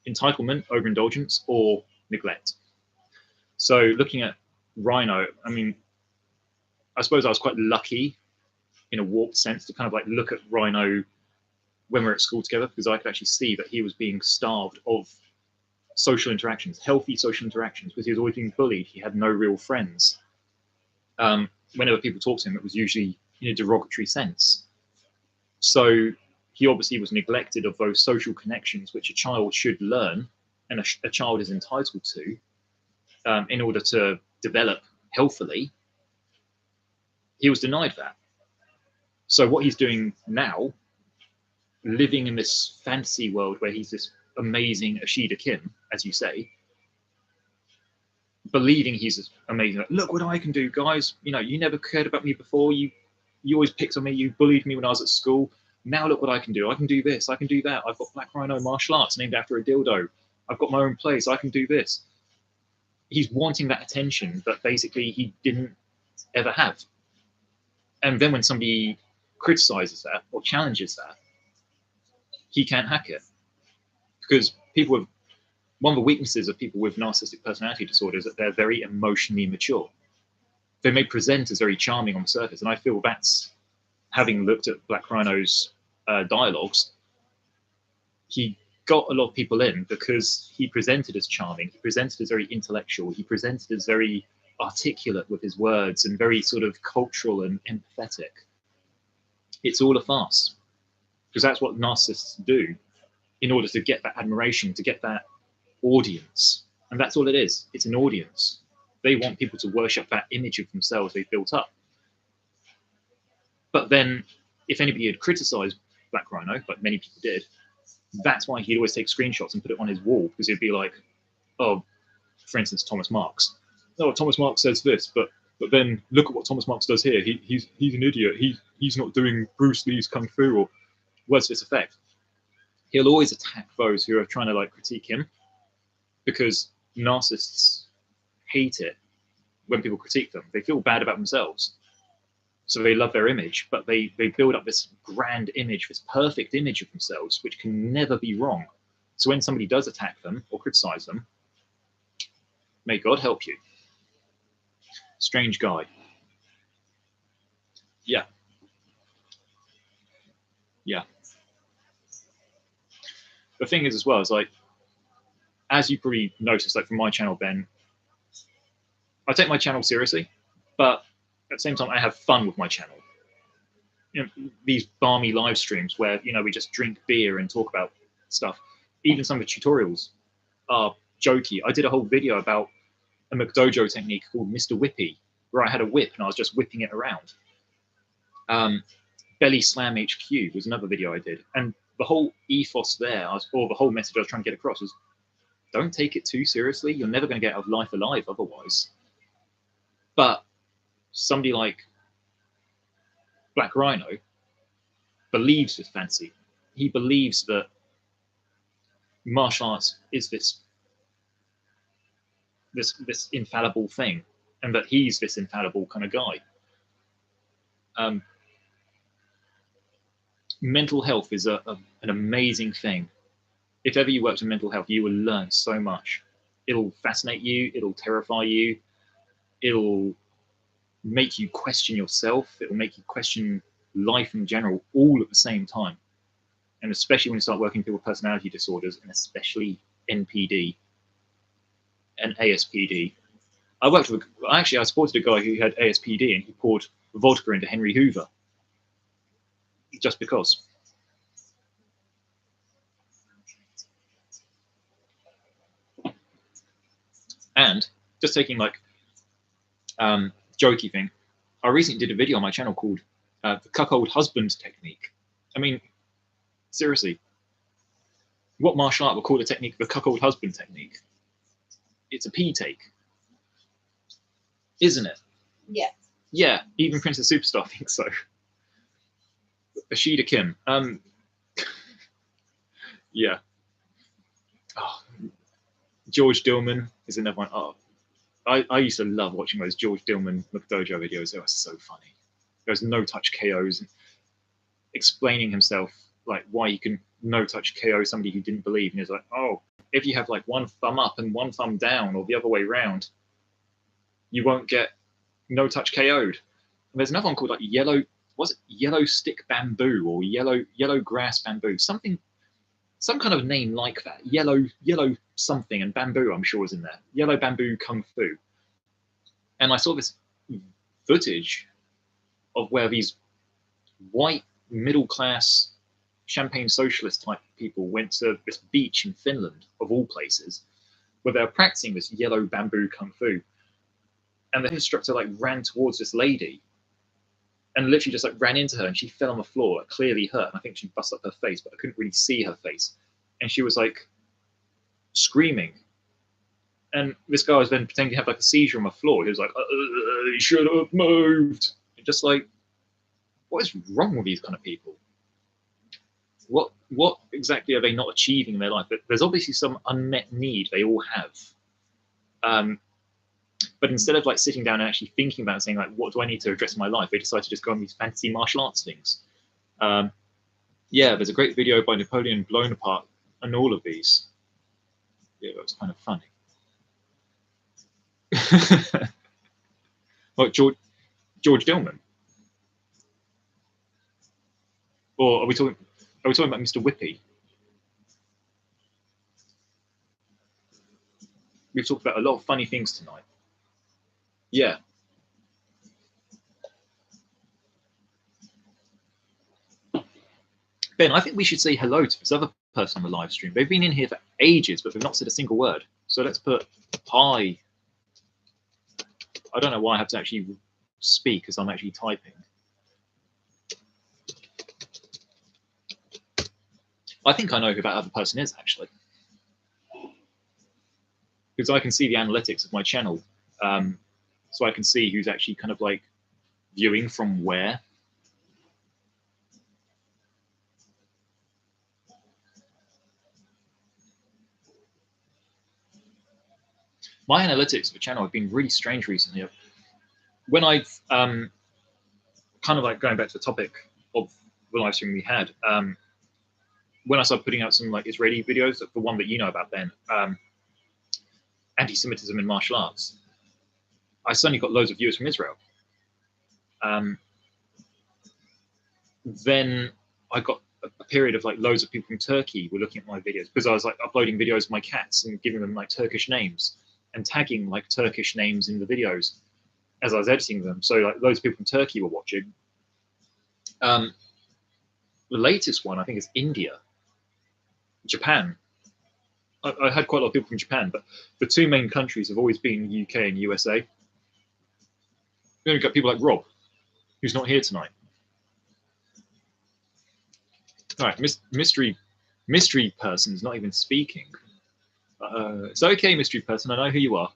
entitlement, overindulgence, or neglect. So looking at Rhino, I mean, I suppose I was quite lucky in a warped sense to kind of like look at Rhino when we were at school together, because I could actually see that he was being starved of social interactions, healthy social interactions, because he was always being bullied. He had no real friends. Whenever people talked to him, it was usually in a derogatory sense. So he obviously was neglected of those social connections which a child should learn and a child is entitled to in order to develop healthily. He was denied that. So what he's doing now, living in this fantasy world where he's this amazing Ashida Kim, as you say, believing he's amazing. Like, look what I can do, guys. You know, you never cared about me before. You always picked on me. You bullied me when I was at school. Now look what I can do. I can do this. I can do that. I've got Black Rhino martial arts named after a dildo. I've got my own place. I can do this. He's wanting that attention that basically he didn't ever have. And then when somebody criticizes that or challenges that, he can't hack it. Because people with one of the weaknesses of people with narcissistic personality disorder is that they're very emotionally mature. They may present as very charming on the surface, and I feel that's, having looked at Black Rhino's dialogues, he got a lot of people in because he presented as charming, he presented as very intellectual, he presented as very articulate with his words and very sort of cultural and empathetic. It's all a farce, because that's what narcissists do in order to get that admiration, to get that audience. And that's all it is. It's an audience. They want people to worship that image of themselves they've built up. But then if anybody had criticized Black Rhino, like many people did, that's why he'd always take screenshots and put it on his wall, because he'd be like, oh, for instance, Thomas Marks. Oh, Thomas Marks says this, but then look at what Thomas Marks does here. He's an idiot. He's not doing Bruce Lee's Kung Fu or words to this effect. He'll always attack those who are trying to like critique him, because narcissists hate it when people critique them. They feel bad about themselves. So they love their image, but they build up this grand image, this perfect image of themselves, which can never be wrong. So when somebody does attack them or criticize them, may God help you. Strange guy. Yeah. Yeah. The thing is as well, is like, as you probably noticed, like from my channel, Ben, I take my channel seriously, but at the same time, I have fun with my channel. You know, these balmy live streams where, you know, we just drink beer and talk about stuff. Even some of the tutorials are jokey. I did a whole video about a McDojo technique called Mr. Whippy, where I had a whip and I was just whipping it around. Belly Slam HQ was another video I did. And the whole ethos there, or the whole message I was trying to get across was, don't take it too seriously. You're never going to get out of life alive otherwise. But somebody like Black Rhino believes this fantasy. He believes that martial arts is this infallible thing, and that he's this infallible kind of guy. Mental health is an amazing thing. If ever you worked in mental health, you will learn so much. It'll fascinate you. It'll terrify you. it'll make you question yourself. It'll make you question life in general, all at the same time. And especially when you start working with people with personality disorders, and especially NPD and ASPD. I supported a guy who had ASPD, and he poured vodka into Henry Hoover just because. And just taking like jokey thing, I recently did a video on my channel called the cuckold husband technique. I mean, seriously, what martial art would call the technique the cuckold husband technique? It's a pee take, isn't it? Yeah. Yeah, even Princess Superstar thinks so. Ashida Kim. Yeah. Oh, George Dillman is another one. Oh, I used to love watching those George Dillman McDojo videos. They were so funny. There was no-touch KOs, and explaining himself, like why you can no-touch KO somebody who didn't believe. And he's like, oh, if you have like one thumb up and one thumb down, or the other way around, you won't get no-touch KO'd. And there's another one called like yellow stick bamboo, or yellow grass bamboo, some kind of name like that. Yellow something, and bamboo, I'm sure, is in there. Yellow bamboo kung fu. And I saw this footage of where these white middle-class champagne socialist type people went to this beach in Finland, of all places, where they were practicing this yellow bamboo kung fu. And the instructor like ran towards this lady and literally just like ran into her, and she fell on the floor, like, clearly hurt. And I think she busted up her face, but I couldn't really see her face. And she was like screaming. And this guy was then pretending to have like a seizure on the floor. He was like, he should have moved. And just like, what is wrong with these kind of people? What exactly are they not achieving in their life? But there's obviously some unmet need they all have. But instead of like sitting down and actually thinking about it, saying like, what do I need to address in my life? They decide to just go on these fantasy martial arts things. Yeah, there's a great video by Napoleon Blown Apart and all of these. Yeah, that was kind of funny. Like George Dillman, or are we talking about Mr. Whippy? We've talked about a lot of funny things tonight. Yeah. Ben, I think we should say hello to this other person on the live stream. They've been in here for ages, but they've not said a single word. So let's put hi. I don't know why I have to actually speak, because I'm actually typing. I think I know who that other person is, actually. Because I can see the analytics of my channel. So I can see who's actually kind of like viewing from where. My analytics of the channel have been really strange recently. When I've kind of like going back to the topic of the live stream we had, when I started putting out some like Israeli videos, the one that you know about, Ben, anti-Semitism in martial arts, I suddenly got loads of viewers from Israel. Then I got a period of like loads of people from Turkey were looking at my videos, because I was like uploading videos of my cats and giving them like Turkish names and tagging like Turkish names in the videos as I was editing them. So like loads of people from Turkey were watching. The latest one I think is India, Japan. I had quite a lot of people from Japan, but the two main countries have always been the UK and USA. Then we've got people like Rob, who's not here tonight. All right, mystery person's not even speaking. It's okay, mystery person. I know who you are.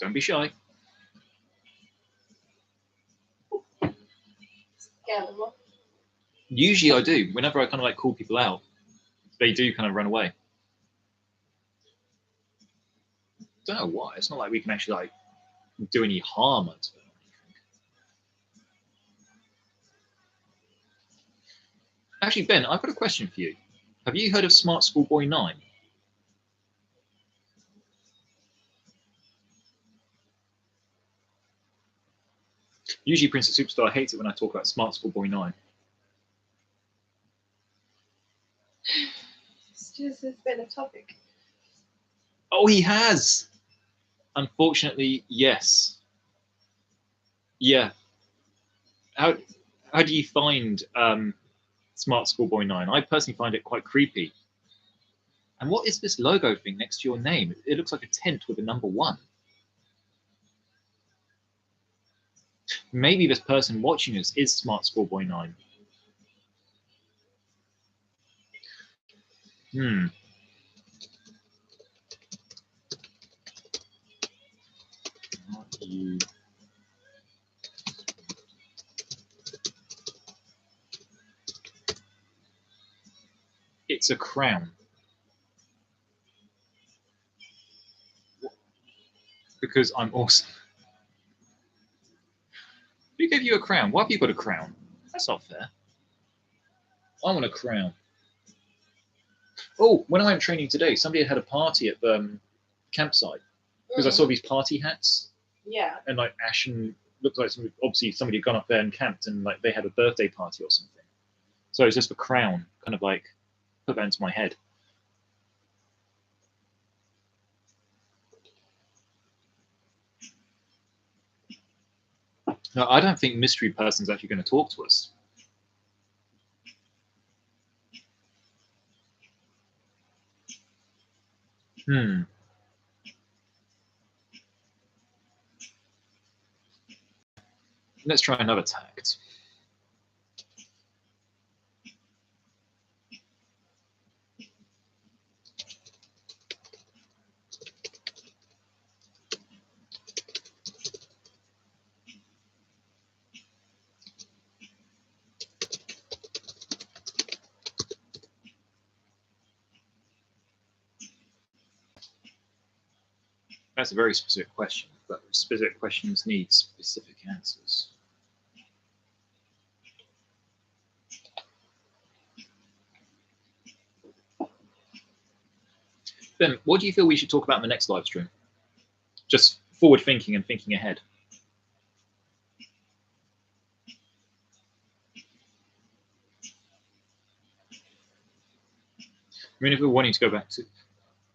Don't be shy. Usually I do. Whenever I kind of like call people out, they do kind of run away. Don't know why. It's not like we can actually like do any harm to them. Actually, Ben, I've got a question for you. Have you heard of Smart Schoolboy 9? Usually Princess Superstar hates it when I talk about Smart Schoolboy 9. It's just been a topic. Oh, he has! Unfortunately, yes. Yeah. How do you find Smart Schoolboy 9? I personally find it quite creepy. And what is this logo thing next to your name? It looks like a tent with a number 1. Maybe this person watching us is Smart Schoolboy 9. Not you. It's a crown. Because I'm awesome. Who gave you a crown? Why have you got a crown? That's not fair. I want a crown. Oh, when I went training today, somebody had a party at the campsite because I saw these party hats. Yeah. And like ashen, looked like obviously somebody had gone up there and camped and like they had a birthday party or something. So it's just a crown, kind of like put that into my head. No, I don't think Mystery Person's actually going to talk to us. Let's try another tact. That's a very specific question, but specific questions need specific answers. Ben, what do you feel we should talk about in the next live stream? Just forward thinking and thinking ahead. I mean, if we're wanting to go back to,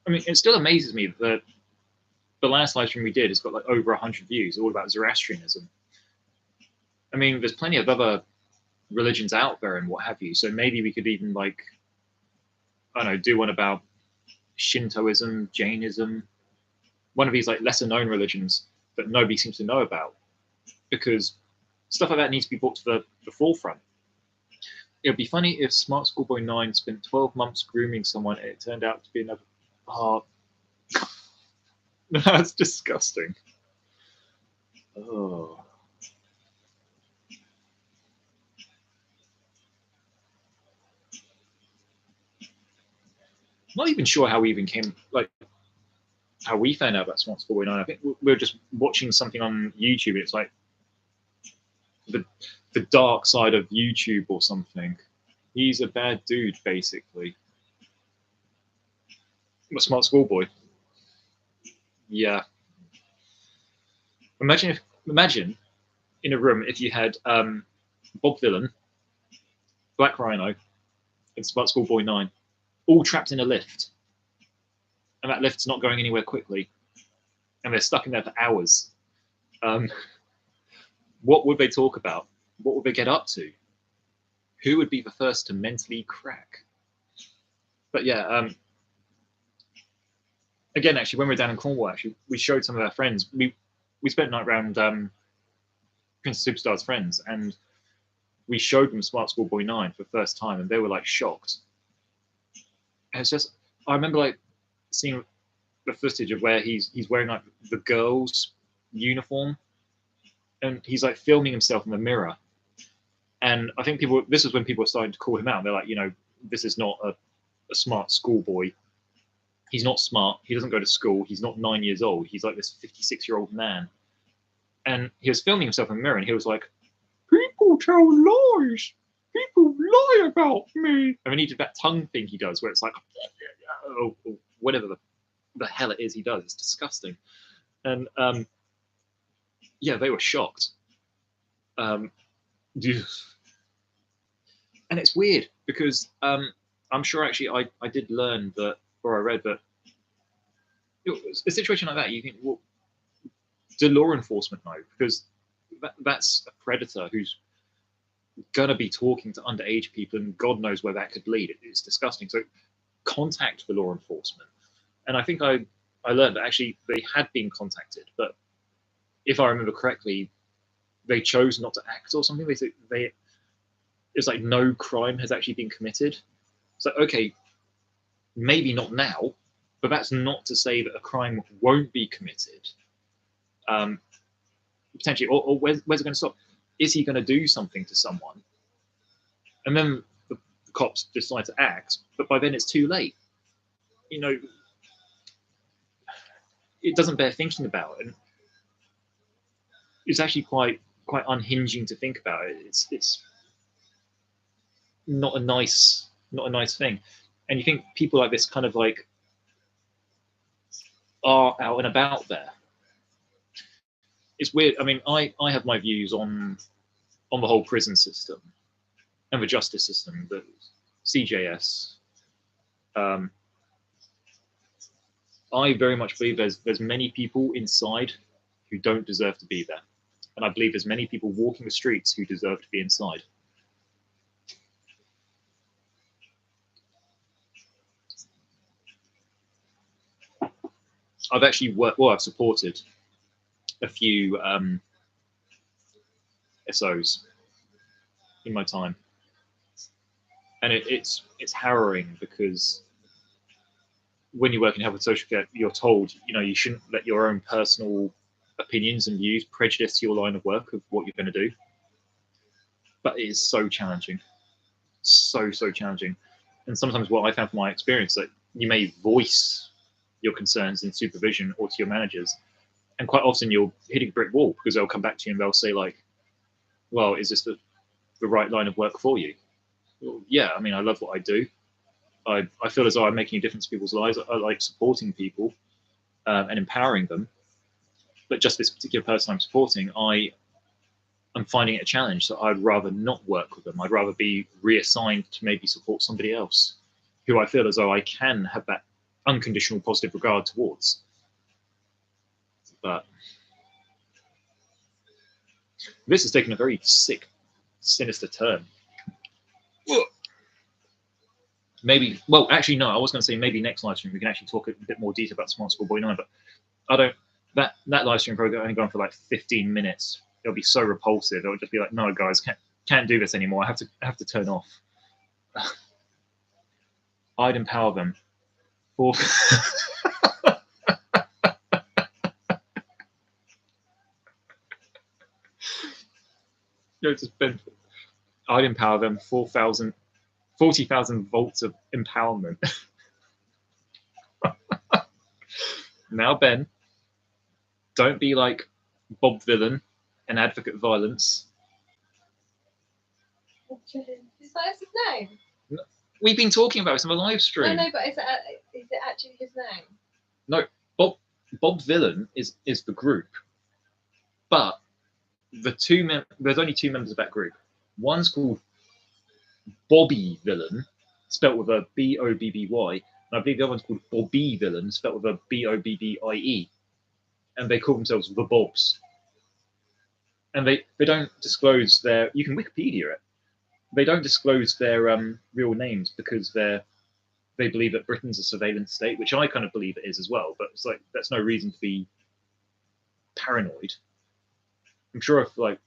I mean, it still amazes me that the last live stream we did has got like over 100 views, all about Zoroastrianism. I mean, there's plenty of other religions out there and what have you. So maybe we could even like, I don't know, do one about Shintoism, Jainism, one of these like lesser known religions that nobody seems to know about, because stuff like that needs to be brought to the forefront. It would be funny if Smart Schoolboy 9 spent 12 months grooming someone and it turned out to be another. Oh, that's disgusting. Oh. Not even sure how we even came, like, how we found out about Smart Schoolboy 9. I think we were just watching something on YouTube. And it's like the dark side of YouTube or something. He's a bad dude, basically. A Smart Schoolboy. Yeah. Imagine in a room if you had Bob Villain, Black Rhino, and Smart Schoolboy 9, all trapped in a lift, and that lift's not going anywhere quickly, and they're stuck in there for hours. What would they talk about? What would they get up to? Who would be the first to mentally crack? But yeah, again, actually, when we were down in Cornwall, actually, we showed some of our friends. We spent a night around Princess Superstar's friends, and we showed them Smart Schoolboy 9 for the first time, and they were like shocked. And it's just, I remember like seeing the footage of where he's wearing like the girls' uniform, and he's like filming himself in the mirror. And I think this is when people were starting to call him out. They're like, you know, this is not a smart schoolboy. He's not smart. He doesn't go to school. He's not 9 years old. He's like this 56-year-old man. And he was filming himself in the mirror, and he was like, people tell lies. people lie about me. I mean, he did that tongue thing he does, where it's like, or whatever the hell it is he does. It's disgusting. And yeah, they were shocked. And it's weird because I'm sure actually I did learn that, or I read that, a situation like that, you think, well, do law enforcement know? Because that's a predator who's going to be talking to underage people, and God knows where that could lead. It's disgusting. So contact the law enforcement. And I think I learned that actually they had been contacted, but if I remember correctly, they chose not to act or something. It's like no crime has actually been committed. It's like, okay, maybe not now, but that's not to say that a crime won't be committed. Potentially, or where's it going to stop? Is he going to do something to someone? And then the cops decide to act, but by then it's too late. You know, it doesn't bear thinking about it. And it's actually quite unhinging to think about it. It's not a nice thing. And you think people like this kind of like are out and about there. It's weird. I mean, I have my views on the whole prison system and the justice system, the CJS. I very much believe there's many people inside who don't deserve to be there. And I believe there's many people walking the streets who deserve to be inside. I've actually I've supported a few SOs in my time. And it's harrowing because when you work in health and social care, you're told, you know, you shouldn't let your own personal opinions and views prejudice your line of work of what you're going to do. But it is so challenging, so challenging. And sometimes what I found from my experience, that you may voice your concerns in supervision or to your managers, and quite often you're hitting a brick wall because they'll come back to you and they'll say like, well, is this the right line of work for you? Well, yeah, I mean, I love what I do. I feel as though I'm making a difference to people's lives. I like supporting people and empowering them. But just this particular person I'm supporting, I'm finding it a challenge. So I'd rather not work with them. I'd rather be reassigned to maybe support somebody else who I feel as though I can have that unconditional positive regard towards. But this has taken a very sick, sinister turn. Maybe, well, actually, no, I was going to say maybe next live stream we can actually talk a bit more detail about Smart Schoolboy 9, but I don't, that live stream probably only gone for like 15 minutes. It'll be so repulsive. It'll just be like, no, guys, can't do this anymore. I have to turn off. I'd empower them for I'd empower them 40,000 volts of empowerment. Now, Ben, don't be like Bob Villain and advocate violence. Is that his name? We've been talking about this on the live stream. No, but is it actually his name? No, Bob Villain is the group, but there's only two members of that group. One's called Bobby Villain, spelt with a Bobby, and I believe the other one's called Bobby Villain, spelt with a Bobbie, and they call themselves the Bobs. And they don't disclose their. You can Wikipedia it. They don't disclose their real names because they believe that Britain's a surveillance state, which I kind of believe it is as well. But it's like that's no reason to be paranoid. I'm sure if like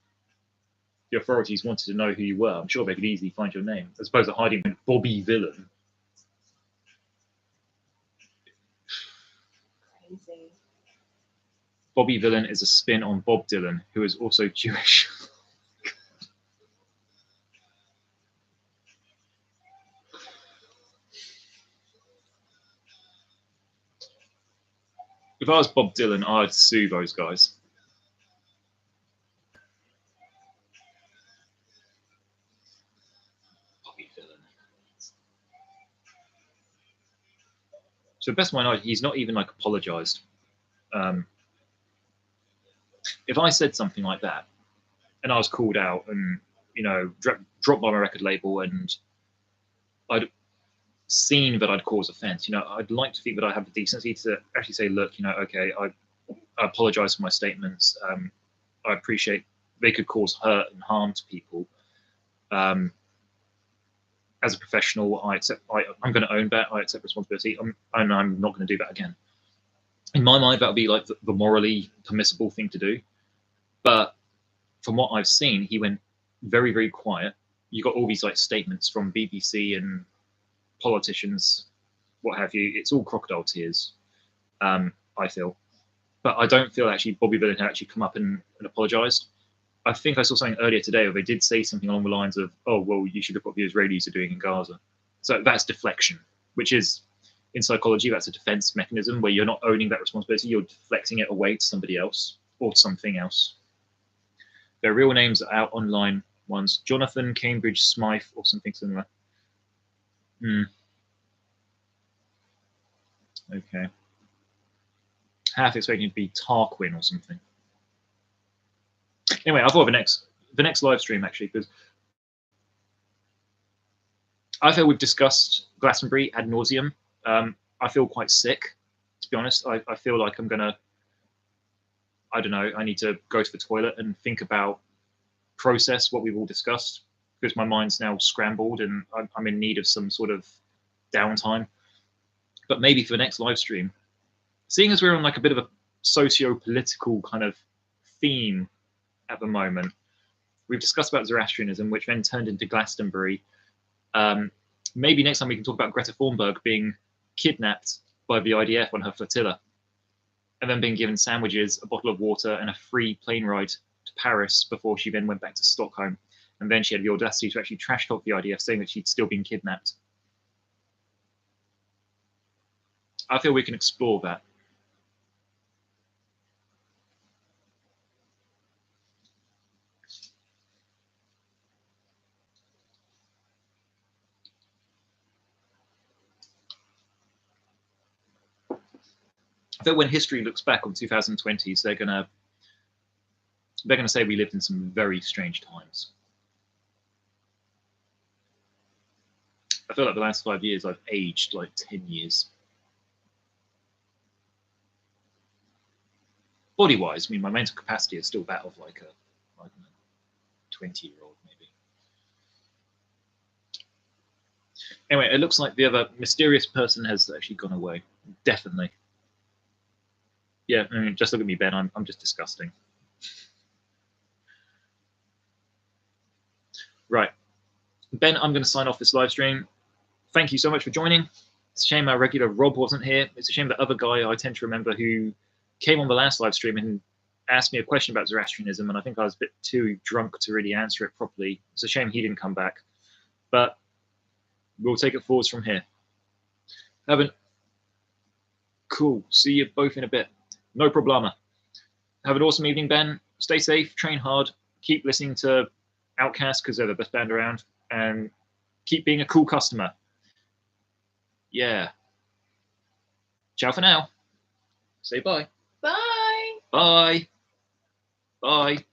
the authorities wanted to know who you were, I'm sure they could easily find your name, as opposed to hiding Bobby Villain. Crazy. Bobby Villain is a spin on Bob Dylan, who is also Jewish. If I was Bob Dylan, I'd sue those guys. to the best of my knowledge, he's not even like apologized. If I said something like that and I was called out and, you know, dropped by my record label and I'd seen that I'd cause offense, you know, I'd like to think that I have the decency to actually say, look, you know, okay, I apologize for my statements. I appreciate they could cause hurt and harm to people. As a professional, I'm going to own that. I accept responsibility, and I'm not going to do that again. In my mind, that would be like the morally permissible thing to do. But from what I've seen, he went very, very quiet. You got all these like statements from BBC and politicians, what have you. It's all crocodile tears, I feel. But I don't feel actually Bobby Billin had actually come up and apologized. I think I saw something earlier today where they did say something along the lines of, oh, well, you should look what the Israelis are doing in Gaza. So that's deflection, which is, in psychology, that's a defense mechanism where you're not owning that responsibility, you're deflecting it away to somebody else or something else. Their real names are out online ones. Jonathan Cambridge Smythe or something similar. Okay. Half expecting it to be Tarquin or something. Anyway, I thought of the next live stream actually, because I feel we've discussed Glastonbury ad nauseum. I feel quite sick, to be honest. I feel like I'm gonna, I don't know, I need to go to the toilet and think about, process what we've all discussed, because my mind's now scrambled and I'm in need of some sort of downtime. But maybe for the next live stream, seeing as we're on like a bit of a socio-political kind of theme at the moment, we've discussed about Zoroastrianism, which then turned into Glastonbury. Maybe next time we can talk about Greta Thunberg being kidnapped by the IDF on her flotilla, and then being given sandwiches, a bottle of water, and a free plane ride to Paris before she then went back to Stockholm. And then she had the audacity to actually trash talk the IDF, saying that she'd still been kidnapped. I feel we can explore that. I feel when history looks back on 2020s, they're gonna say we lived in some very strange times. I feel like the last 5 years I've aged like 10 years. Body-wise, I mean, my mental capacity is still that of like a, I don't know, 20-year-old maybe. Anyway, it looks like the other mysterious person has actually gone away. Definitely. Yeah, I mean, just look at me, Ben. I'm just disgusting. Right. Ben, I'm going to sign off this live stream. Thank you so much for joining. It's a shame our regular Rob wasn't here. It's a shame that other guy I tend to remember who came on the last live stream and asked me a question about Zoroastrianism, and I think I was a bit too drunk to really answer it properly. It's a shame he didn't come back. But we'll take it forwards from here. Cool. See you both in a bit. No problema. Have an awesome evening, Ben. Stay safe, train hard, keep listening to Outcast because they're the best band around, and keep being a cool customer. Yeah. Ciao for now. Say bye. Bye. Bye. Bye.